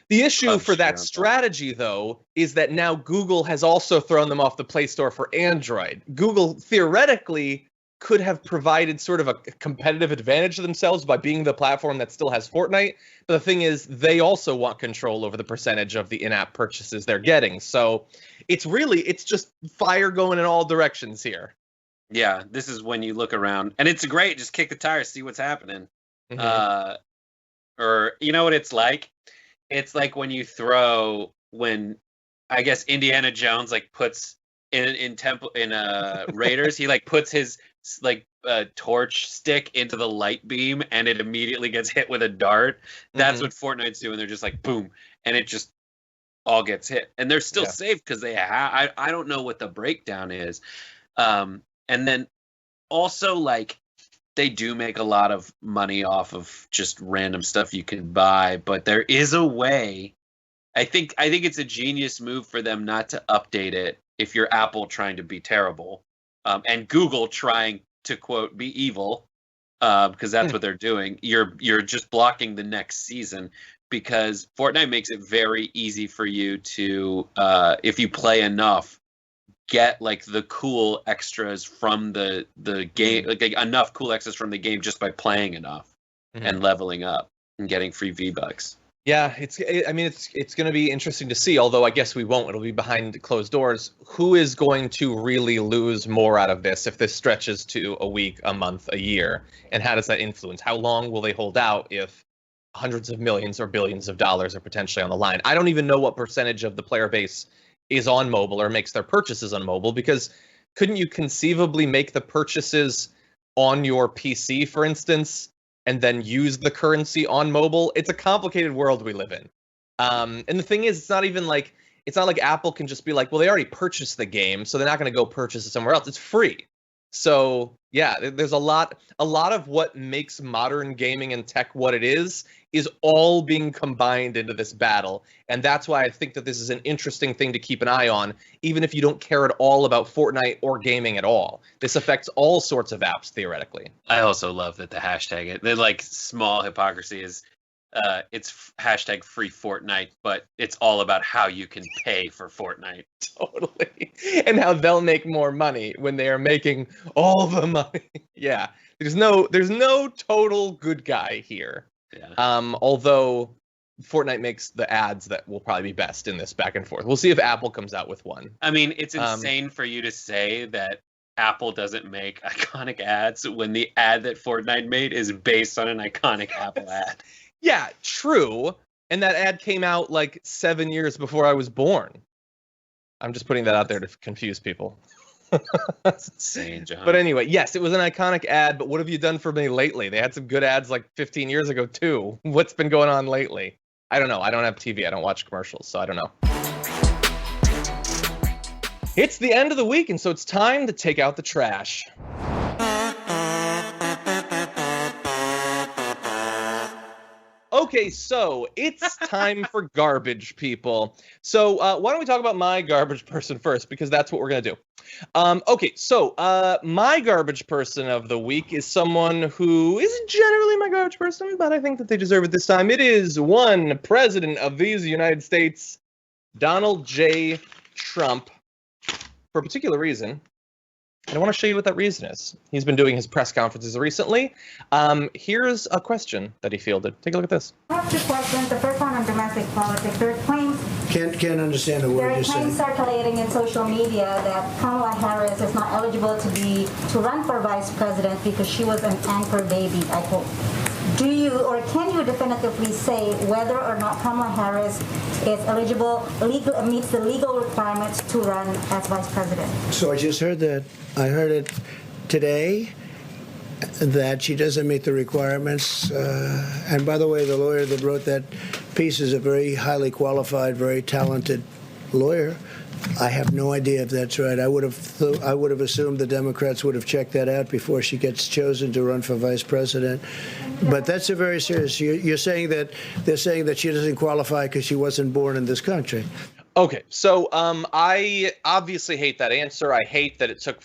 The issue for that strategy, though, is that now Google has also thrown them off the Play Store for Android. Google theoretically could have provided sort of a competitive advantage to themselves by being the platform that still has Fortnite. But the thing is, they also want control over the percentage of the in-app purchases they're getting. So it's just fire going in all directions here. Yeah, this is when you look around, and it's great. Just kick the tires, see what's happening. Mm-hmm. Or you know what it's like? It's like when I guess Indiana Jones like puts in Raiders, he like puts his torch stick into the light beam and it immediately gets hit with a dart. That's what Fortnite's doing. They're just like boom, and it just all gets hit, and they're still safe because they have. I don't know what the breakdown is, and then also like they do make a lot of money off of just random stuff you can buy, but there is a way. I think it's a genius move for them not to update it if you're Apple trying to be terrible. And Google trying to, quote, be evil, because that's what they're doing. You're just blocking the next season, because Fortnite makes it very easy for you to, if you play enough, get like the cool extras from the game, like enough cool extras from the game just by playing enough and leveling up and getting free V-Bucks. Yeah, it's going to be interesting to see, although I guess we won't. It'll be behind closed doors. Who is going to really lose more out of this if this stretches to a week, a month, a year? And how does that influence? How long will they hold out if hundreds of millions or billions of dollars are potentially on the line? I don't even know what percentage of the player base is on mobile or makes their purchases on mobile, because couldn't you conceivably make the purchases on your PC, for instance, and then use the currency on mobile? It's a complicated world we live in. And the thing is, it's not like Apple can just be like, well, they already purchased the game, so they're not going to go purchase it somewhere else. It's free. So yeah, there's a lot of what makes modern gaming and tech what it is all being combined into this battle. And that's why I think that this is an interesting thing to keep an eye on, even if you don't care at all about Fortnite or gaming at all. This affects all sorts of apps, theoretically. I also love that the hashtag, the like small hypocrisy is, it's hashtag free Fortnite, but it's all about how you can pay for Fortnite. Totally. And how they'll make more money when they are making all the money. Yeah. There's no total good guy here. Yeah. Although Fortnite makes the ads that will probably be best in this back and forth. We'll see if Apple comes out with one. I mean, it's insane for you to say that Apple doesn't make iconic ads when the ad that Fortnite made is based on an iconic Apple ad. Yeah, true. And that ad came out like 7 years before I was born. I'm just putting that out there to confuse people. That's insane, John. But anyway, yes, it was an iconic ad, but what have you done for me lately? They had some good ads like 15 years ago, too. What's been going on lately? I don't know. I don't have TV. I don't watch commercials, so I don't know. It's the end of the week, and so it's time to take out the trash. Okay, so it's time for garbage, people. So why don't we talk about my garbage person first, because that's what we're going to do. Okay, so my garbage person of the week is someone who isn't generally my garbage person, but I think that they deserve it this time. It is one president of these United States, Donald J. Trump, for a particular reason. And I want to show you what that reason is. He's been doing his press conferences recently. Here's a question that he fielded. Take a look at this. I have 2 questions. The first one on domestic politics. There are claims. Can't understand a word you're saying. There are claims circulating in social media that Kamala Harris is not eligible to run for vice president because she was an anchor baby, I quote. do you or can you definitively say whether or not Kamala Harris is eligible, meets the legal requirements to run as vice president? So I just heard that. I heard it today that she doesn't meet the requirements. And by the way, the lawyer that wrote that piece is a very highly qualified, very talented lawyer. I have no idea if that's right. I would have assumed the Democrats would have checked that out before she gets chosen to run for vice president. But that's a very serious. You're saying that they're saying that she doesn't qualify because she wasn't born in this country. Okay, so I obviously hate that answer. I hate that it took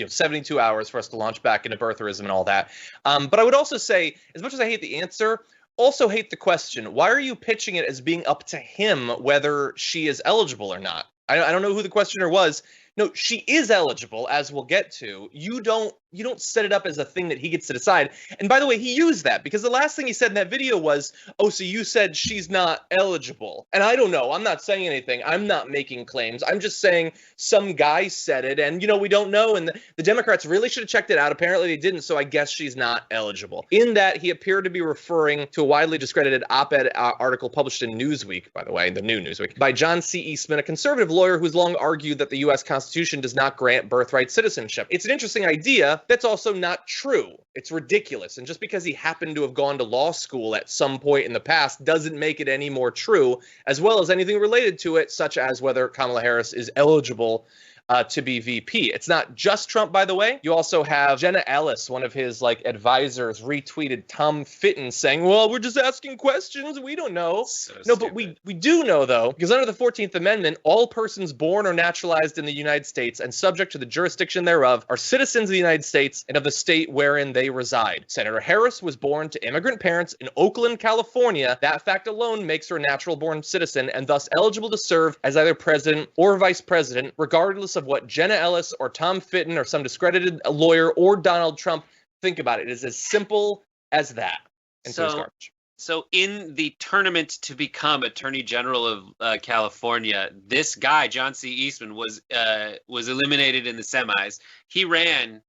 72 hours for us to launch back into birtherism and all that. But I would also say, as much as I hate the answer, also hate the question. Why are you pitching it as being up to him whether she is eligible or not? I don't know who the questioner was. No, she is eligible, as we'll get to. You don't set it up as a thing that he gets to decide. And by the way, he used that because the last thing he said in that video was, oh, so you said she's not eligible. And I don't know. I'm not saying anything. I'm not making claims. I'm just saying some guy said it, and, we don't know. And the Democrats really should have checked it out. Apparently they didn't, so I guess she's not eligible. In that, he appeared to be referring to a widely discredited op-ed article published in Newsweek, by the way, the new Newsweek, by John C. Eastman, a conservative lawyer who's long argued that the U.S. Constitution does not grant birthright citizenship. It's an interesting idea. That's also not true. It's ridiculous. And just because he happened to have gone to law school at some point in the past doesn't make it any more true, as well as anything related to it, such as whether Kamala Harris is eligible to be VP. It's not just Trump, by the way. You also have Jenna Ellis, one of his advisors, retweeted Tom Fitton saying, well, we're just asking questions. We don't know. No, but we do know, though, because under the 14th Amendment, all persons born or naturalized in the United States and subject to the jurisdiction thereof are citizens of the United States and of the state wherein they reside. Senator Harris was born to immigrant parents in Oakland, California. That fact alone makes her a natural-born citizen and thus eligible to serve as either president or vice president, regardless of what Jenna Ellis or Tom Fitton or some discredited lawyer or Donald Trump think about it. It is as simple as that. And so it's garbage. So in the tournament to become Attorney General of California, this guy, John C. Eastman, was eliminated in the semis. He ran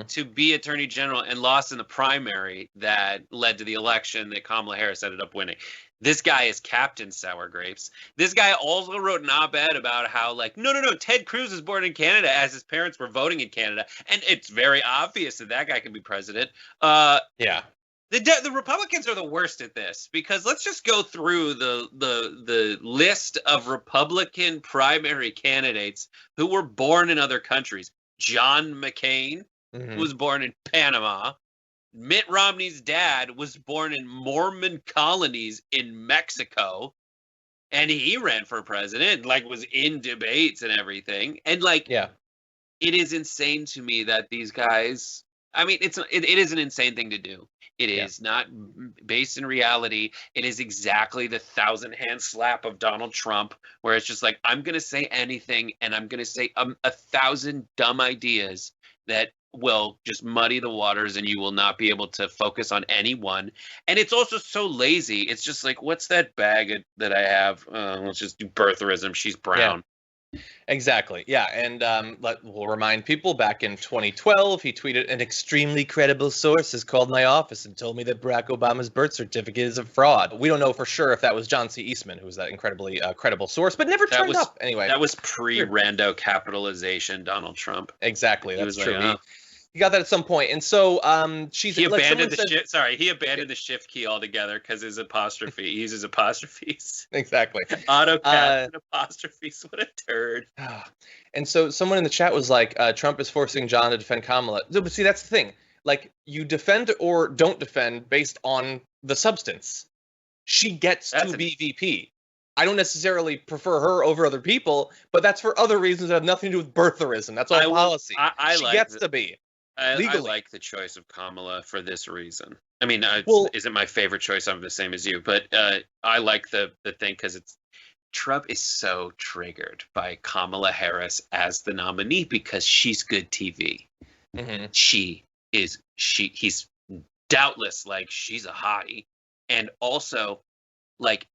to be Attorney General and lost in the primary that led to the election that Kamala Harris ended up winning. This guy is Captain Sour Grapes. This guy also wrote an op-ed about how, no, Ted Cruz was born in Canada as his parents were voting in Canada. And it's very obvious that guy can be president. Yeah. The Republicans are the worst at this because let's just go through the list of Republican primary candidates who were born in other countries. John McCain was born in Panama. Mitt Romney's dad was born in Mormon colonies in Mexico, and he ran for president, was in debates and everything. And it is insane to me that these guys, it is an insane thing to do. It is not based in reality. It is exactly the 1,000-hand slap of Donald Trump, where it's just I'm going to say anything, and I'm going to say 1,000 dumb ideas that will just muddy the waters, and you will not be able to focus on any one. And it's also so lazy. It's just what's that bag that I have? Let's just do birtherism. She's brown. Yeah. Exactly. Yeah. And we'll remind people, back in 2012, he tweeted, an extremely credible source has called my office and told me that Barack Obama's birth certificate is a fraud. We don't know for sure if that was John C. Eastman, who was that incredibly credible source, but never turned up anyway. That was pre-rando capitalization Donald Trump. Exactly. That's true. He got that at some point. And so he abandoned he abandoned the shift key altogether because his apostrophe. He uses apostrophes. Exactly. AutoCAD and apostrophes. What a turd. And so someone in the chat was like, Trump is forcing John to defend Kamala. But see, that's the thing. You defend or don't defend based on the substance. She gets to be VP. I don't necessarily prefer her over other people, but that's for other reasons that have nothing to do with birtherism. That's all policy. She gets to be. I like the choice of Kamala for this reason. Isn't my favorite choice. I'm the same as you, but I like the thing because Trump is so triggered by Kamala Harris as the nominee because she's good TV. He's doubtless she's a hottie, and also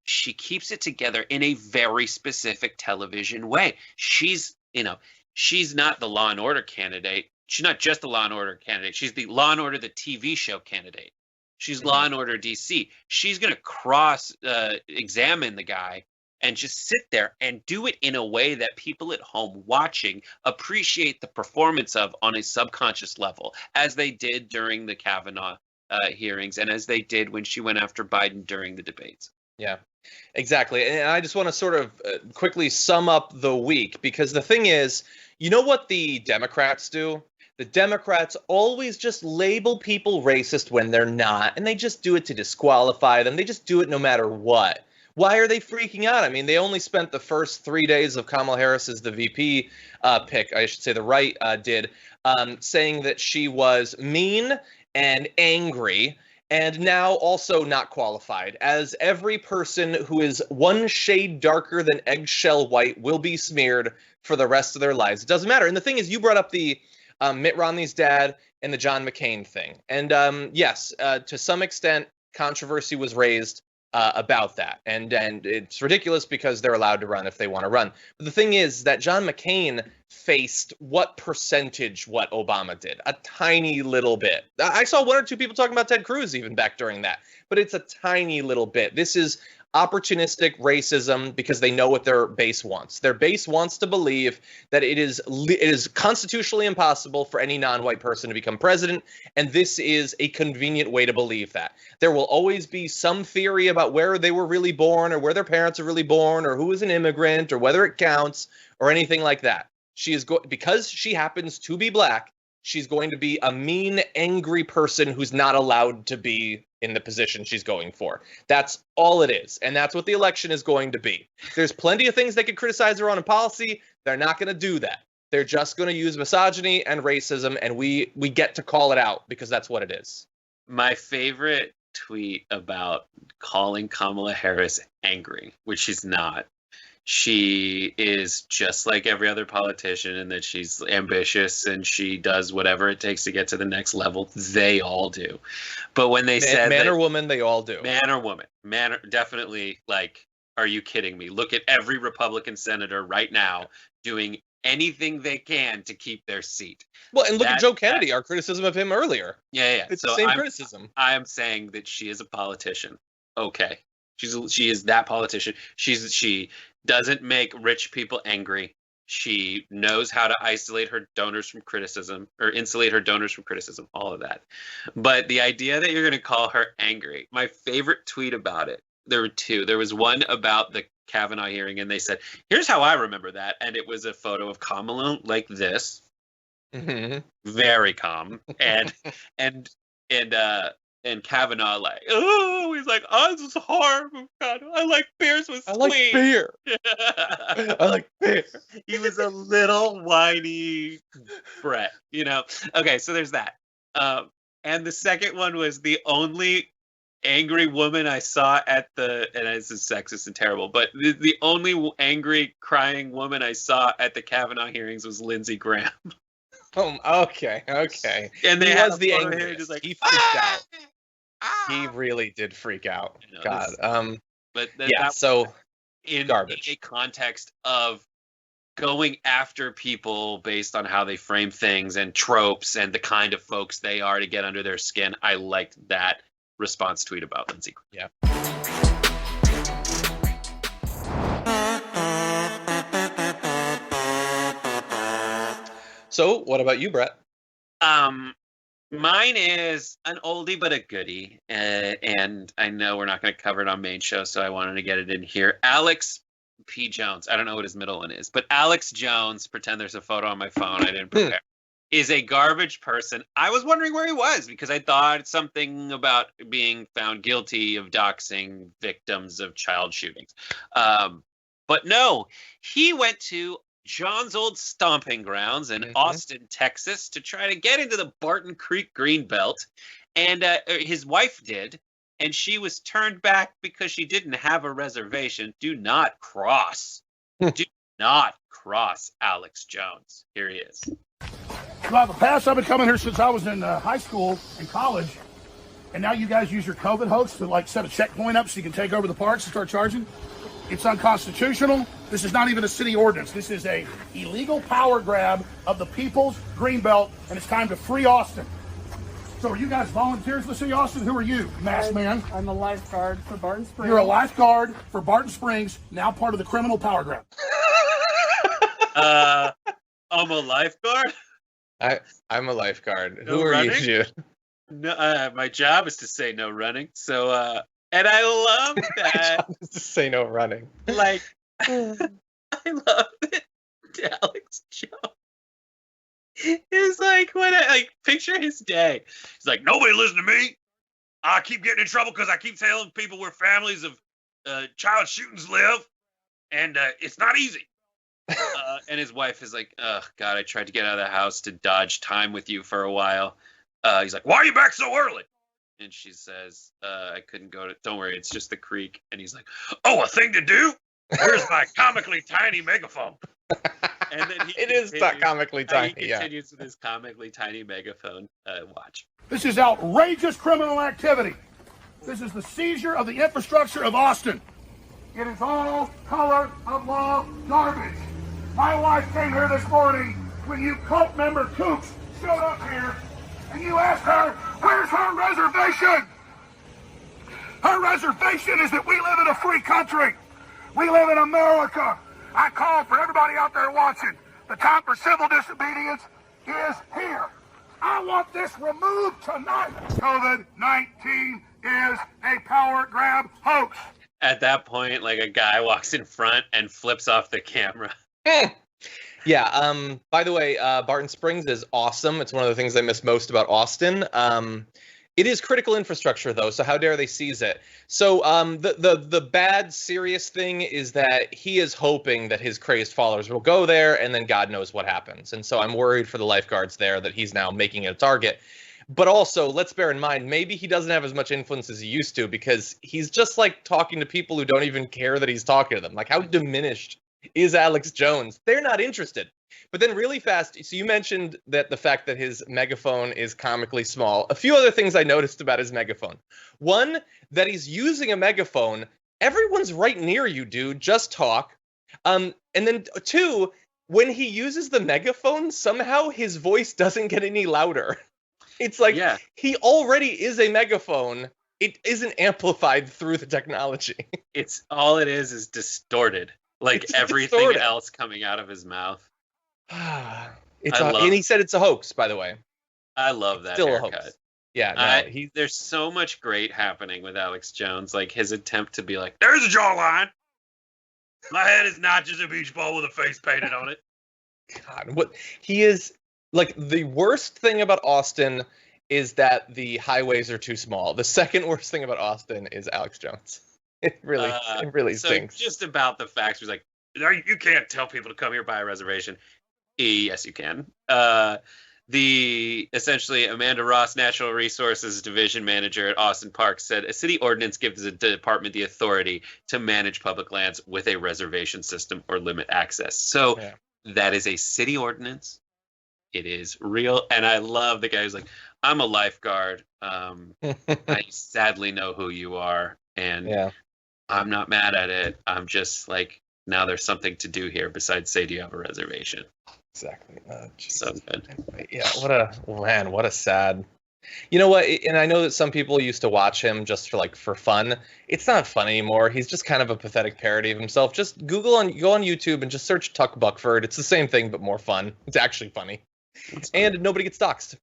she keeps it together in a very specific television way. She's not the Law and Order candidate. She's not just the Law and Order candidate. She's the Law and Order, the TV show candidate. She's Law and Order DC. She's going to cross-examine the guy and just sit there and do it in a way that people at home watching appreciate the performance of on a subconscious level, as they did during the Kavanaugh hearings and as they did when she went after Biden during the debates. Yeah, exactly. And I just want to sort of quickly sum up the week, because the thing is, you know what the Democrats do? The Democrats always just label people racist when they're not, and they just do it to disqualify them. They just do it no matter what. Why are they freaking out? I mean, they only spent the first 3 days of Kamala Harris as the VP pick, I should say the right did, saying that she was mean and angry, and now also not qualified, as every person who is one shade darker than eggshell white will be smeared for the rest of their lives. It doesn't matter. And the thing is, you brought up the Mitt Romney's dad and the John McCain thing. And yes, to some extent, controversy was raised about that. And it's ridiculous because they're allowed to run if they want to run. But the thing is that John McCain faced what percentage what Obama did? A tiny little bit. I saw one or two people talking about Ted Cruz even back during that. But it's a tiny little bit. This is opportunistic racism because they know what their base wants. Their base wants to believe that it is constitutionally impossible for any non-white person to become president, and this is a convenient way to believe that. There will always be some theory about where they were really born or where their parents are really born or who is an immigrant or whether it counts or anything like that. She is because she happens to be black, she's going to be a mean, angry person who's not allowed to be in the position she's going for. That's all it is. And that's what the election is going to be. There's plenty of things they could criticize her on in policy. They're not going to do that. They're just going to use misogyny and racism, and we get to call it out because that's what it is. My favorite tweet about calling Kamala Harris angry, which she's not. She is just like every other politician in that she's ambitious and she does whatever it takes to get to the next level. They all do. But when they said man or woman, they all do. Man or woman. Definitely, like, are you kidding me? Look at every Republican senator right now doing anything they can to keep their seat. Well, and look at Joe Kennedy, our criticism of him earlier. Yeah. It's the same criticism. I am saying that she is a politician. Okay. She is that politician. She doesn't make rich people angry. She knows how to isolate her donors from criticism or insulate her donors from criticism, all of that. But the idea that you're going to call her angry, my favorite tweet about it, there were two. There was one about the Kavanaugh hearing, and they said, here's how I remember that. And it was a photo of Kamala like this, very calm, and Kavanaugh like, oh, he's like, oh, this is horrible. God, I like beers with sweet. I like beer. I like beer. He was a little whiny brat, you know? Okay, so there's that. And the second one was the only angry woman I saw at and this is sexist and terrible, but the only angry crying woman I saw at the Kavanaugh hearings was Lindsey Graham. Oh, okay. And they has the anger. Just like, he freaked out. He really did freak out. God. But so in garbage. a context of going after people based on how they frame things and tropes and the kind of folks they are to get under their skin, I liked that response tweet about Lindsey. Yeah. So, what about you, Brett? Mine is an oldie but a goodie, and I know we're not going to cover it on main show, so I wanted to get it in here. Alex P. Jones, I don't know what his middle one is, but Alex Jones, pretend there's a photo on my phone, I didn't prepare, is a garbage person. I was wondering where he was because I thought something about being found guilty of doxing victims of child shootings. But no, he went to John's old stomping grounds in Austin, Texas, to try to get into the Barton Creek Greenbelt. And his wife did, and she was turned back because she didn't have a reservation. Do not cross. Do not cross Alex Jones. Here he is. Well, the past, I've been coming here since I was in high school and college. And now you guys use your COVID hoax to, like, set a checkpoint up so you can take over the parks and start charging. It's unconstitutional. This is not even a city ordinance. This is a illegal power grab of the people's greenbelt, and it's time to free Austin. So are you guys volunteers for City of Austin? Who are you, masked man? I'm a lifeguard for Barton Springs. You're a lifeguard for Barton Springs, now part of the criminal power grab. I'm a lifeguard? I'm a lifeguard. No Who are running? you, Jude? No, my job is to say no running. So, and I love that. My job is to say no running. Like, I love it. Alex Jones is like, when I like picture his day. He's like, nobody listen to me. I keep getting in trouble because I keep telling people where families of child shootings live, and it's not easy. And his wife is like, oh God, I tried to get out of the house to dodge time with you for a while. He's like, why are you back so early? And she says, I couldn't go to, don't worry, it's just the creek. And he's like, oh, a thing to do? Where's my comically tiny megaphone? And then it is comically tiny. He continues with his comically tiny megaphone. Watch. This is outrageous criminal activity. This is the seizure of the infrastructure of Austin. It is all color of law garbage. My wife came here this morning when you cult member Kooks showed up here, and you asked her, where's her reservation? Her reservation is that we live in a free country. We live in America. I call for everybody out there watching. The time for civil disobedience is here. I want this removed tonight. COVID-19 is a power grab hoax. At that point, like a guy walks in front and flips off the camera. Yeah. By the way, Barton Springs is awesome. It's one of the things I miss most about Austin. It is critical infrastructure, though, so how dare they seize it? So the bad, serious thing is that he is hoping that his crazed followers will go there, and then God knows what happens. And so I'm worried for the lifeguards there that he's now making it a target. But also, let's bear in mind, maybe he doesn't have as much influence as he used to, because he's just like talking to people who don't even care that he's talking to them. Like, how diminished is Alex Jones? They're not interested. But then really fast, so you mentioned that the fact that his megaphone is comically small. A few other things I noticed about his megaphone. One, that he's using a megaphone. Everyone's right near you, dude. Just talk. And then two, when he uses the megaphone, somehow his voice doesn't get any louder. It's like he already is a megaphone. It isn't amplified through the technology. It's all it is distorted. Like It's everything distorted. else coming out of his mouth. And he said it's a hoax, by the way. I love that Still haircut. a hoax. Yeah, no, there's so much great happening with Alex Jones. Like his attempt to be like, there's a jawline. My head is not just a beach ball with a face painted on it. God, what he is like. The worst thing about Austin is that the highways are too small. The second worst thing about Austin is Alex Jones. It really so stinks. Just about the facts, he's like, you can't tell people to come here by a reservation. Yes, you can. Essentially Amanda Ross, Natural Resources Division Manager at Austin Park, said a city ordinance gives the department the authority to manage public lands with a reservation system or limit access. So that is a city ordinance. It is real. And I love the guy who's like, I'm a lifeguard. I sadly know who you are. And I'm not mad at it. I'm just like, now there's something to do here besides say, do you have a reservation? Exactly. So good. Yeah, what a sad. You know what? And I know that some people used to watch him just for fun. It's not fun anymore. He's just kind of a pathetic parody of himself. Just go on YouTube and just search Tuck Buckford. It's the same thing but more fun. It's actually funny. And nobody gets doxxed.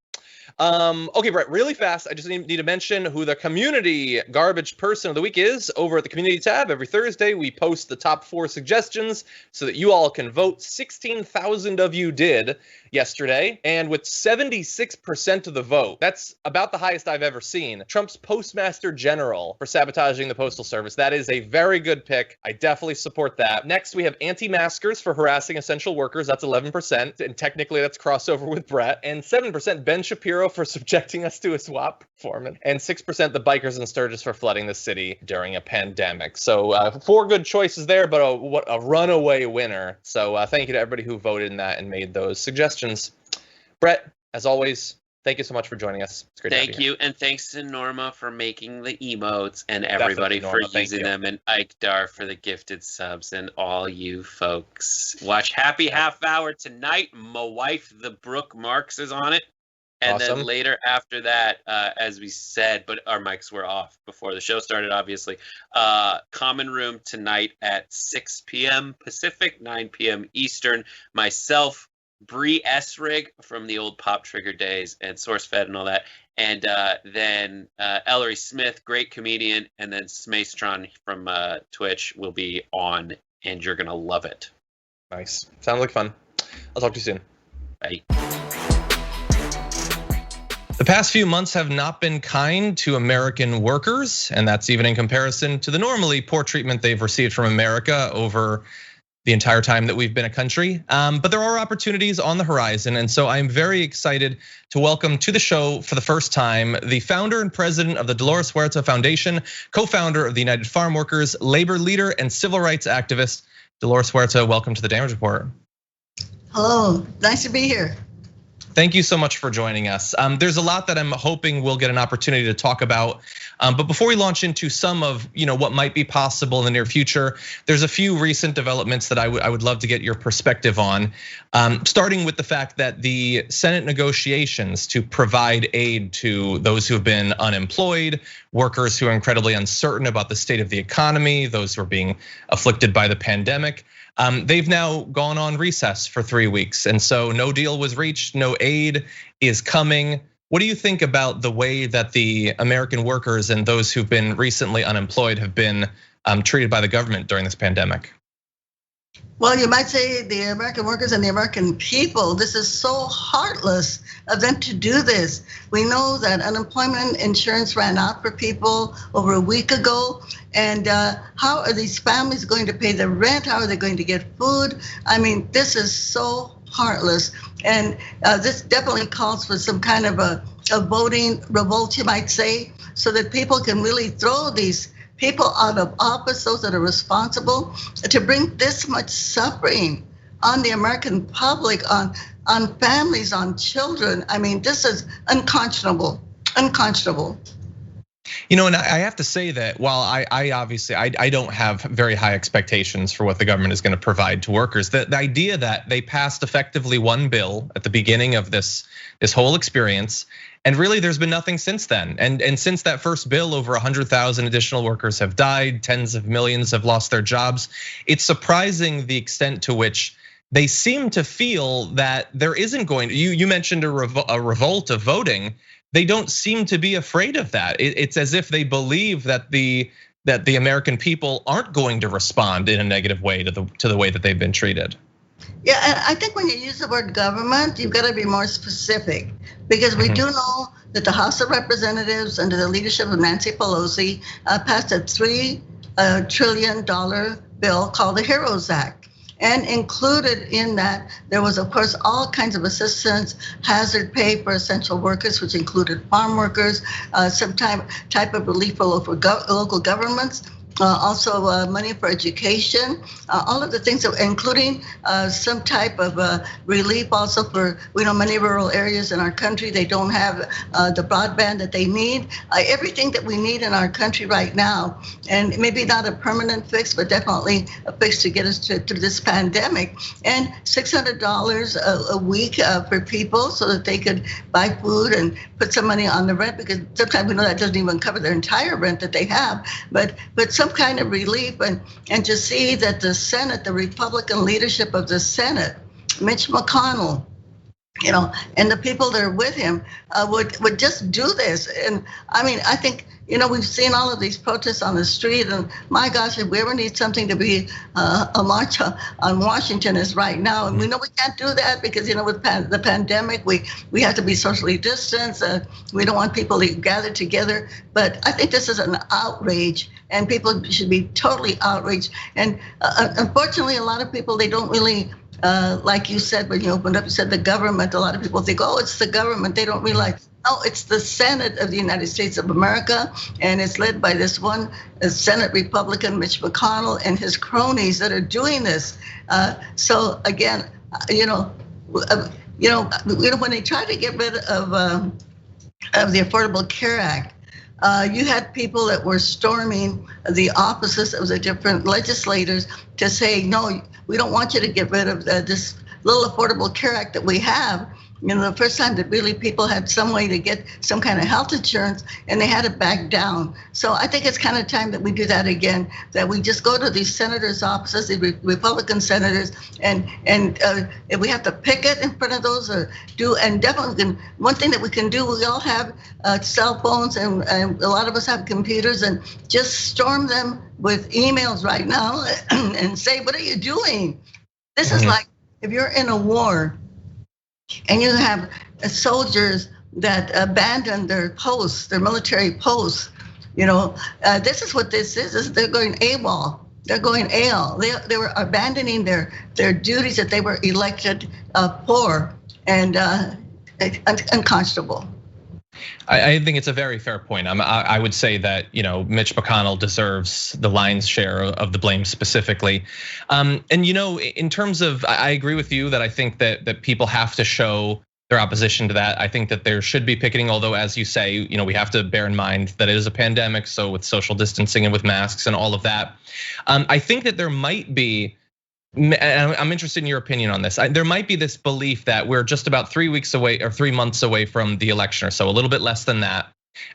Okay, Brett, really fast. I just need to mention who the community garbage person of the week is. Over at the community tab, every Thursday, we post the top 4 suggestions so that you all can vote. 16,000 of you did yesterday, and with 76% of the vote, that's about the highest I've ever seen. Trump's Postmaster General for sabotaging the Postal Service. That is a very good pick. I definitely support that. Next, we have anti-maskers for harassing essential workers. That's 11%, and technically that's crossover with Brett. And 7%, Ben Shapiro for subjecting us to a swap performance. And 6%, the bikers and Sturgis for flooding the city during a pandemic. So 4 good choices there, but what a runaway winner. So thank you to everybody who voted in that and made those suggestions. Brett, as always, thank you so much for joining us. It's great to have you. Thank you, and thanks to Norma for making the emotes, and everybody for using them, and Ike Dar for the gifted subs, and all you folks. Watch Happy Half Hour tonight. My wife, the Brooke Marks, is on it. And Awesome. then later after that, as we said, but our mics were off before the show started, obviously, Common Room tonight at 6 p.m. Pacific, 9 p.m. Eastern. Myself, Bree Esrig from the old Pop Trigger days and SourceFed and all that. And then Ellery Smith, great comedian. And then Smastron from Twitch will be on, and you're going to love it. Nice. Sounds like fun. I'll talk to you soon. Bye. The past few months have not been kind to American workers, and that's even in comparison to the normally poor treatment they've received from America over the entire time that we've been a country. But there are opportunities on the horizon, and so I'm very excited to welcome to the show for the first time the founder and president of the Dolores Huerta Foundation, co-founder of the United Farm Workers, labor leader, and civil rights activist, Dolores Huerta. Welcome to the Damage Report. Hello, nice to be here. Thank you so much for joining us. There's a lot that I'm hoping we'll get an opportunity to talk about. But before we launch into some of what might be possible in the near future, there's a few recent developments that I would love to get your perspective on. Starting with the fact that the Senate negotiations to provide aid to those who have been unemployed, workers who are incredibly uncertain about the state of the economy, those who are being afflicted by the pandemic. They've now gone on recess for 3 weeks, and so no deal was reached, no aid is coming. What do you think about the way that the American workers and those who've been recently unemployed have been treated by the government during this pandemic? Well, you might say the American workers and the American people, this is so heartless of them to do this. We know that unemployment insurance ran out for people over a week ago. And how are these families going to pay the rent? How are they going to get food? I mean, this is so heartless. And this definitely calls for some kind of a voting revolt, you might say, so that people can really throw these people out of office, those that are responsible, to bring this much suffering on the American public, on families, on children. I mean, this is unconscionable, unconscionable. And I have to say that while I obviously don't have very high expectations for what the government is going to provide to workers, the idea that they passed effectively one bill at the beginning of this whole experience, and really there's been nothing since then. And since that first bill, over 100,000 additional workers have died, tens of millions have lost their jobs. It's surprising the extent to which they seem to feel that there isn't going to, you mentioned a revolt of voting. They don't seem to be afraid of that. It's as if they believe that the American people aren't going to respond in a negative way to the way that they've been treated. Yeah, and I think when you use the word government, you've got to be more specific, because we do know that the House of Representatives, under the leadership of Nancy Pelosi, passed a $3 trillion bill called the HEROES Act. And included in that, there was, of course, all kinds of assistance, hazard pay for essential workers, which included farm workers, some type of relief for local governments, also money for education, all of the things, including some type of relief also for, many rural areas in our country. They don't have the broadband that they need, everything that we need in our country right now. And maybe not a permanent fix, but definitely a fix to get us through this pandemic. And $600 a week for people so that they could buy food and put some money on the rent, because sometimes we know that doesn't even cover their entire rent that they have, but some kind of relief. And to see that the Senate, the Republican leadership of the Senate, Mitch McConnell, and the people that are with him would just do this. And I mean, I think, we've seen all of these protests on the street, and my gosh, if we ever need something to be a march on Washington is right now. And we know we can't do that because, with the pandemic, we have to be socially distanced. We don't want people to gather together. But I think this is an outrage, and people should be totally outraged. And unfortunately, a lot of people, they don't really, like you said, when you opened up, you said the government. A lot of people think, oh, it's the government. They don't realize, no, it's the Senate of the United States of America, and it's led by this one Senate Republican, Mitch McConnell, and his cronies that are doing this. So again, when they tried to get rid of the Affordable Care Act, you had people that were storming the offices of the different legislators to say, no, we don't want you to get rid of this little Affordable Care Act that we have. the first time that really people had some way to get some kind of health insurance, and they had to back down. So I think it's kind of time that we do that again, that we just go to these senators' offices, the Republican senators, and if we have to picket in front of those, and definitely one thing that we can do, we all have cell phones, and a lot of us have computers, and just storm them with emails right now and say, what are you doing? This is like if you're in a war and you have soldiers that abandon their posts, their military posts, this is what this is they're going AWOL. They're going AL. They were abandoning their duties that they were elected for, and unconscionable. I think it's a very fair point. I would say that Mitch McConnell deserves the lion's share of the blame specifically. And in terms of, I agree with you that I think that people have to show their opposition to that. I think that there should be picketing, although as you say, we have to bear in mind that it is a pandemic. So with social distancing and with masks and all of that, I think that there might be. I'm interested in your opinion on this. There might be this belief that we're just about 3 weeks away or 3 months away from the election, or so, a little bit less than that.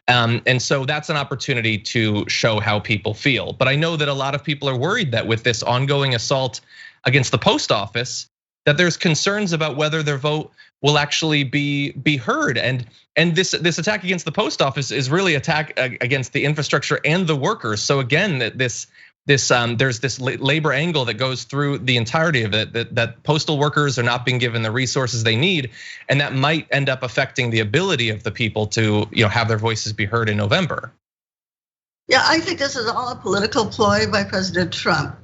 And so that's an opportunity to show how people feel. But I know that a lot of people are worried that with this ongoing assault against the post office, that there's concerns about whether their vote will actually be heard. And this attack against the post office is really attack against the infrastructure and the workers. So again, there's this labor angle that goes through the entirety of it, that postal workers are not being given the resources they need, and that might end up affecting the ability of the people to have their voices be heard in November. Yeah, I think this is all a political ploy by President Trump.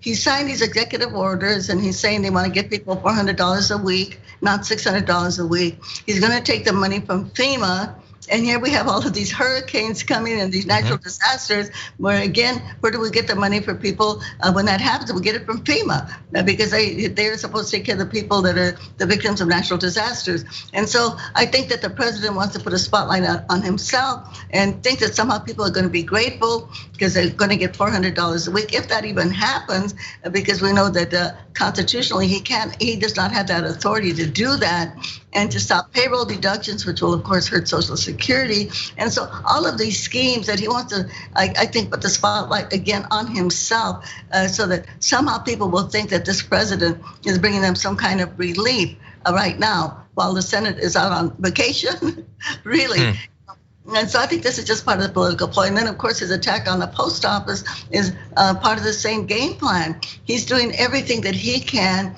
He signed these executive orders, and he's saying they want to give people $400 a week, not $600 a week. He's going to take the money from FEMA. And here we have all of these hurricanes coming and these natural disasters, where again, where do we get the money for people when that happens? We get it from FEMA, because they're supposed to take care of the people that are the victims of natural disasters. And so I think that the president wants to put a spotlight on himself and think that somehow people are going to be grateful because they're going to get $400 a week, if that even happens, because we know that constitutionally he does not have that authority to do that, and to stop payroll deductions, which will of course hurt Social Security. And so all of these schemes that he wants to, I think, put the spotlight again on himself, so that somehow people will think that this president is bringing them some kind of relief right now while the Senate is out on vacation, really. And so I think this is just part of the political ploy. And then of course his attack on the post office is part of the same game plan. He's doing everything that he can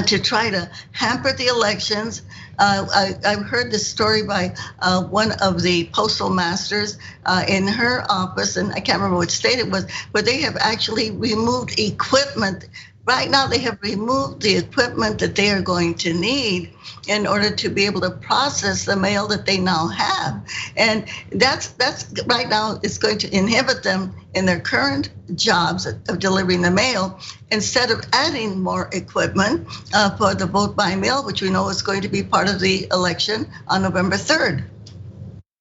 to try to hamper the elections. I've heard this story by one of the postal masters in her office, and I can't remember which state it was, but they have actually removed equipment. Right now they have removed the equipment that they are going to need in order to be able to process the mail that they now have. And that's right now, it's going to inhibit them in their current jobs of delivering the mail, instead of adding more equipment for the vote by mail, which we know is going to be part of the election on November 3rd.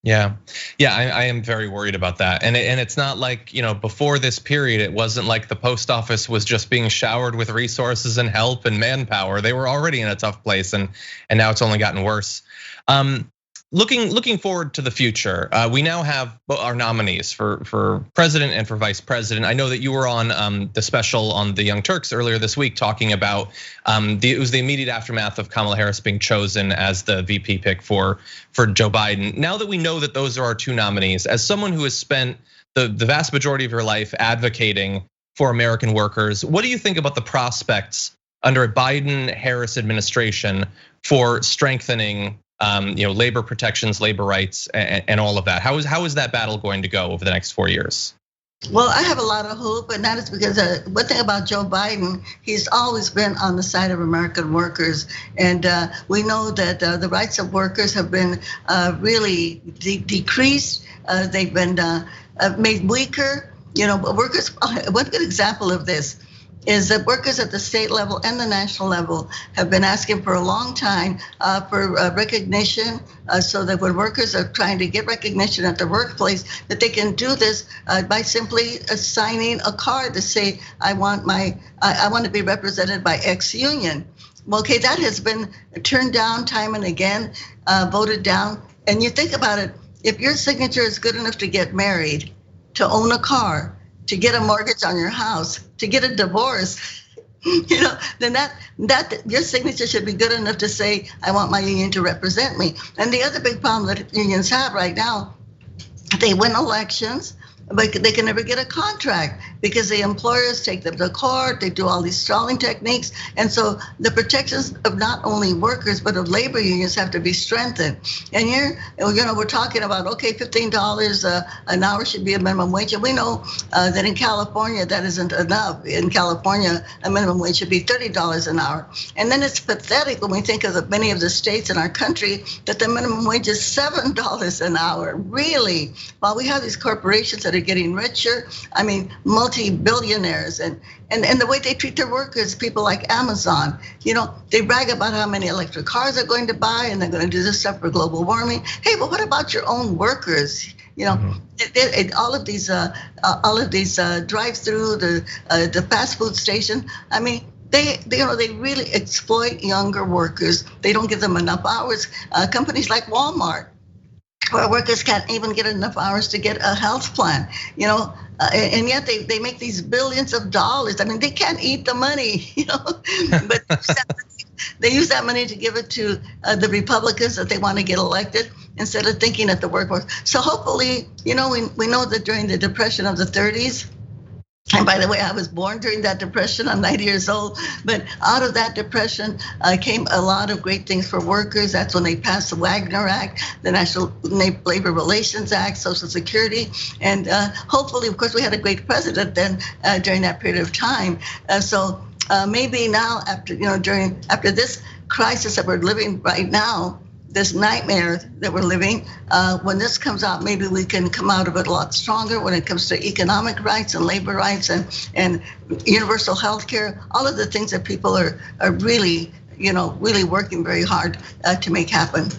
Yeah, I am very worried about that. And it's not like, before this period, it wasn't like the post office was just being showered with resources and help and manpower. They were already in a tough place, and now it's only gotten worse. Looking forward to the future, we now have our nominees for president and for vice president. I know that you were on the special on the Young Turks earlier this week talking about it was the immediate aftermath of Kamala Harris being chosen as the VP pick for Joe Biden. Now that we know that those are our two nominees, as someone who has spent the vast majority of her life advocating for American workers, what do you think about the prospects under a Biden-Harris administration for strengthening labor protections, labor rights, and all of that? How is that battle going to go over the next 4 years? Well, I have a lot of hope, and that is because one thing about Joe Biden, he's always been on the side of American workers. And we know that the rights of workers have been really decreased. They've been made weaker. Workers, one good example of this is that workers at the state level and the national level have been asking for a long time for recognition, so that when workers are trying to get recognition at the workplace, that they can do this by simply signing a card to say, I want to be represented by X union. Well, okay, that has been turned down time and again, voted down. And you think about it, if your signature is good enough to get married, to own a car, to get a mortgage on your house, to get a divorce, then that your signature should be good enough to say, I want my union to represent me. And the other big problem that unions have right now, they win elections, but they can never get a contract because the employers take them to court, they do all these stalling techniques. And so the protections of not only workers, but of labor unions have to be strengthened. And here, we're talking about, okay, $15 an hour should be a minimum wage. And we know that in California, that isn't enough. In California, a minimum wage should be $30 an hour. And then it's pathetic when we think of many of the states in our country that the minimum wage is $7 an hour. Really? While we have these corporations that are getting richer, I mean, multi-billionaires, and the way they treat their workers, people like Amazon, they brag about how many electric cars they're going to buy and they're going to do this stuff for global warming. Hey, but what about your own workers? All of these drive-through, the fast food station. I mean, they really exploit younger workers. They don't give them enough hours. Companies like Walmart, where workers can't even get enough hours to get a health plan, and yet they make these billions of dollars. I mean, they can't eat the money, but they use that money to give it to the Republicans that they want to get elected instead of thinking at the workforce. So hopefully, we know that during the Depression of the 30s, and by the way, I was born during that Depression. I'm 90 years old. But out of that Depression came a lot of great things for workers. That's when they passed the Wagner Act, the National Labor Relations Act, Social Security. And hopefully, of course, we had a great president then during that period of time. So maybe now, after this crisis that we're living right now, this nightmare that we're living, when this comes out, maybe we can come out of it a lot stronger when it comes to economic rights and labor rights and universal health care, all of the things that people are really, really working very hard to make happen.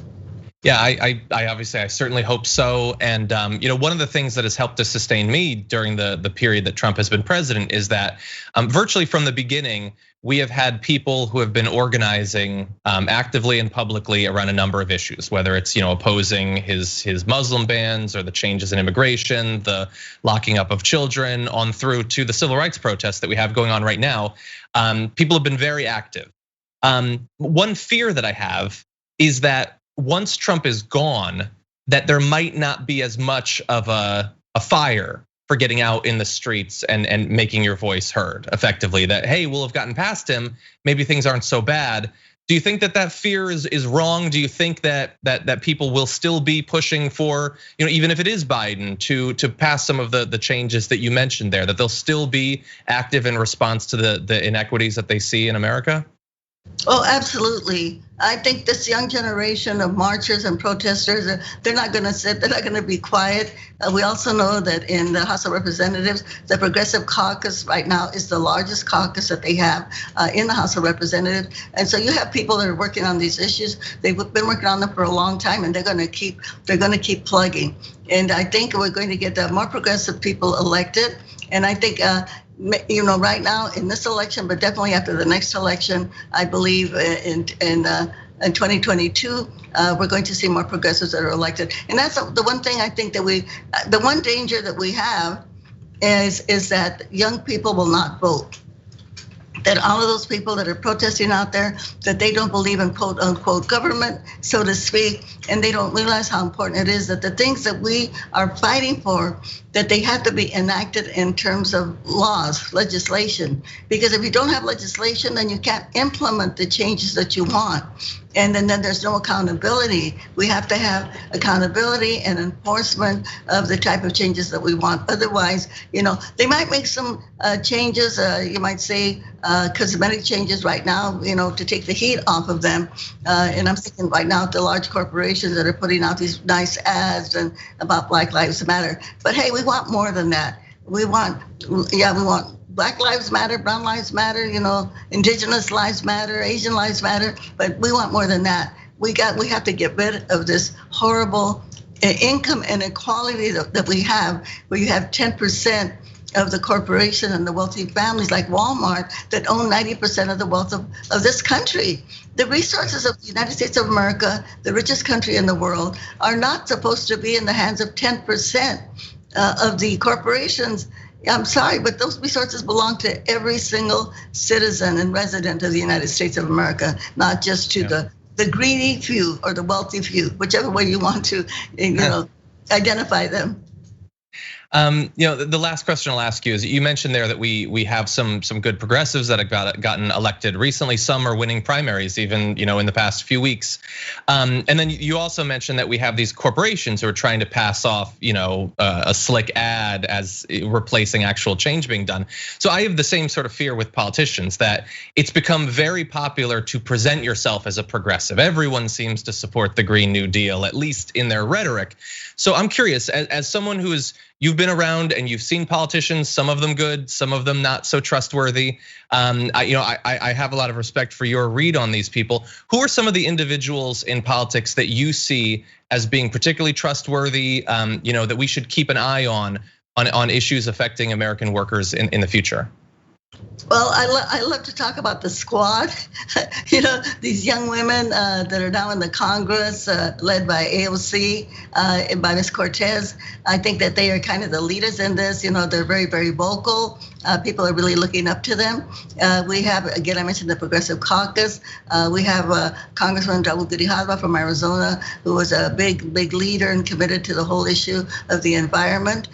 Yeah, I obviously, I certainly hope so. And one of the things that has helped to sustain me during the period that Trump has been president is that virtually from the beginning, we have had people who have been organizing actively and publicly around a number of issues, whether it's opposing his Muslim bans or the changes in immigration, the locking up of children, on through to the civil rights protests that we have going on right now. People have been very active. One fear that I have is that once Trump is gone, that there might not be as much of a fire for getting out in the streets and making your voice heard effectively. That, hey, we'll have gotten past him, maybe things aren't so bad. Do you think that fear is wrong? Do you think that people will still be pushing for, even if it is Biden, to pass some of the changes that you mentioned there, that they'll still be active in response to the inequities that they see in America? Oh, absolutely. I think this young generation of marchers and protesters, they're not going to sit, they're not going to be quiet. We also know that in the House of Representatives, the Progressive Caucus right now is the largest caucus that they have in the House of Representatives. And so you have people that are working on these issues. They've been working on them for a long time, and they're going to keep plugging. And I think we're going to get more progressive people elected. And I think right now in this election, but definitely after the next election, I believe in 2022, we're going to see more progressives that are elected. And that's the one thing I think that the one danger that we have is that young people will not vote. That all of those people that are protesting out there, that they don't believe in quote unquote government, so to speak, and they don't realize how important it is that the things that we are fighting for, that they have to be enacted in terms of laws, legislation. Because if you don't have legislation, then you can't implement the changes that you want. And then there's no accountability. We have to have accountability and enforcement of the type of changes that we want. Otherwise, they might make some changes, you might say cosmetic changes right now, to take the heat off of them. And I'm thinking right now the large corporations that are putting out these nice ads and about Black Lives Matter. But hey, we want more than that. We want Black Lives Matter, Brown Lives Matter, Indigenous Lives Matter, Asian Lives Matter, but we want more than that. We have to get rid of this horrible income inequality that we have, where you have 10% of the corporation and the wealthy families like Walmart that own 90% of the wealth of this country. The resources of the United States of America, the richest country in the world, are not supposed to be in the hands of 10% of the corporations. I'm sorry, but those resources belong to every single citizen and resident of the United States of America, not just to the greedy few or the wealthy few, whichever way you want to, identify them. The last question I'll ask you is, you mentioned there that we have some good progressives that have gotten elected recently. Some are winning primaries, even in the past few weeks. And then you also mentioned that we have these corporations who are trying to pass off, a slick ad as replacing actual change being done. So I have the same sort of fear with politicians, that it's become very popular to present yourself as a progressive. Everyone seems to support the Green New Deal, at least in their rhetoric. So I'm curious, as someone you've been around and you've seen politicians, some of them good, some of them not so trustworthy. I have a lot of respect for your read on these people. Who are some of the individuals in politics that you see as being particularly trustworthy, that we should keep an eye on issues affecting American workers in the future? Well, I love to talk about the squad. These young women that are now in the Congress, led by AOC, and by Ms. Cortez. I think that they are kind of the leaders in this. They're very, very vocal. People are really looking up to them. We have, again, I mentioned the Progressive Caucus. We have Congressman Raul Grijalva from Arizona, who was a big leader and committed to the whole issue of the environment.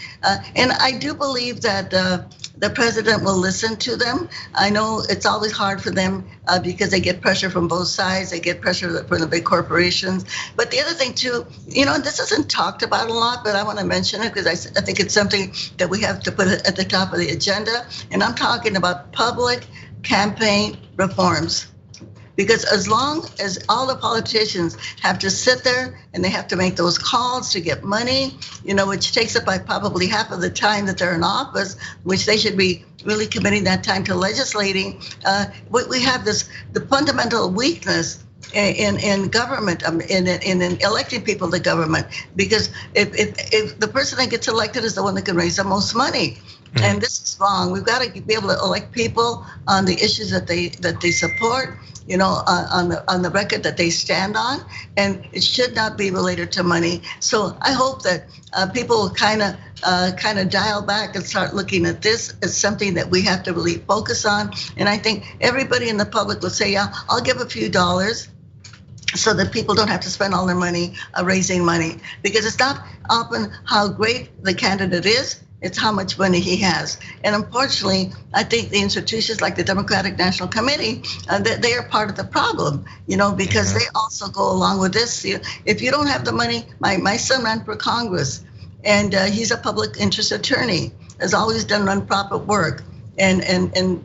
And I do believe that the president will listen to them. I know it's always hard for them because they get pressure from both sides. They get pressure from the big corporations. But the other thing too, and this isn't talked about a lot, but I want to mention it because I think it's something that we have to put at the top of the agenda. And I'm talking about public campaign reforms. Because as long as all the politicians have to sit there and they have to make those calls to get money, which takes up like probably half of the time that they're in office, which they should be really committing that time to legislating. We have the fundamental weakness in government, in electing people to government, because if the person that gets elected is the one that can raise the most money. And this is wrong. We've got to be able to elect people on the issues that they support, on the record that they stand on, and it should not be related to money. So I hope that people kind of dial back and start looking at this as something that we have to really focus on. And I think everybody in the public will say, yeah, I'll give a few dollars, so that people don't have to spend all their money raising money, because it's not often how great the candidate is. It's how much money he has. And unfortunately, I think the institutions like the Democratic National Committee, they are part of the problem, because they also go along with this. If you don't have the money, my son ran for Congress, and he's a public interest attorney, has always done nonprofit work and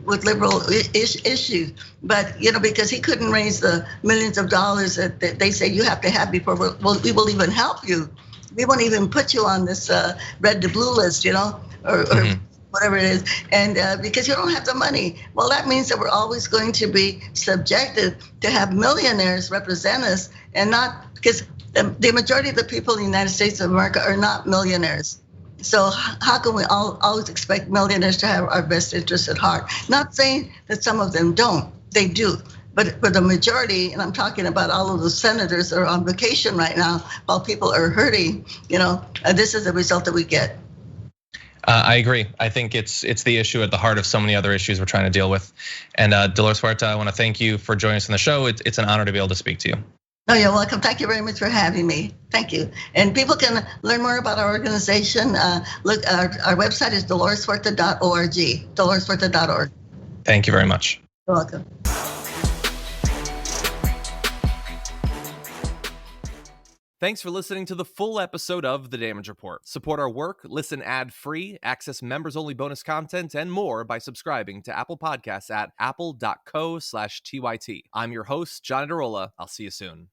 with liberal issues. But, because he couldn't raise the millions of dollars that they say you have to have before we will even help you. We won't even put you on this red to blue list, or whatever it is. And because you don't have the money. Well, that means that we're always going to be subjected to have millionaires represent us, and not, because the majority of the people in the United States of America are not millionaires. So how can we always expect millionaires to have our best interests at heart? Not saying that some of them don't, they do. But for the majority, and I'm talking about all of the senators that are on vacation right now while people are hurting, this is the result that we get. I agree. I think it's the issue at the heart of so many other issues we're trying to deal with. And Dolores Huerta, I want to thank you for joining us on the show. It's an honor to be able to speak to you. Oh, you're welcome. Thank you very much for having me. Thank you. And people can learn more about our organization. Look, our website is doloreshuerta.org, doloreshuerta.org. Thank you very much. You're welcome. Thanks for listening to the full episode of The Damage Report. Support our work, listen ad-free, access members-only bonus content, and more by subscribing to Apple Podcasts at apple.co/TYT. I'm your host, John Adarola. I'll see you soon.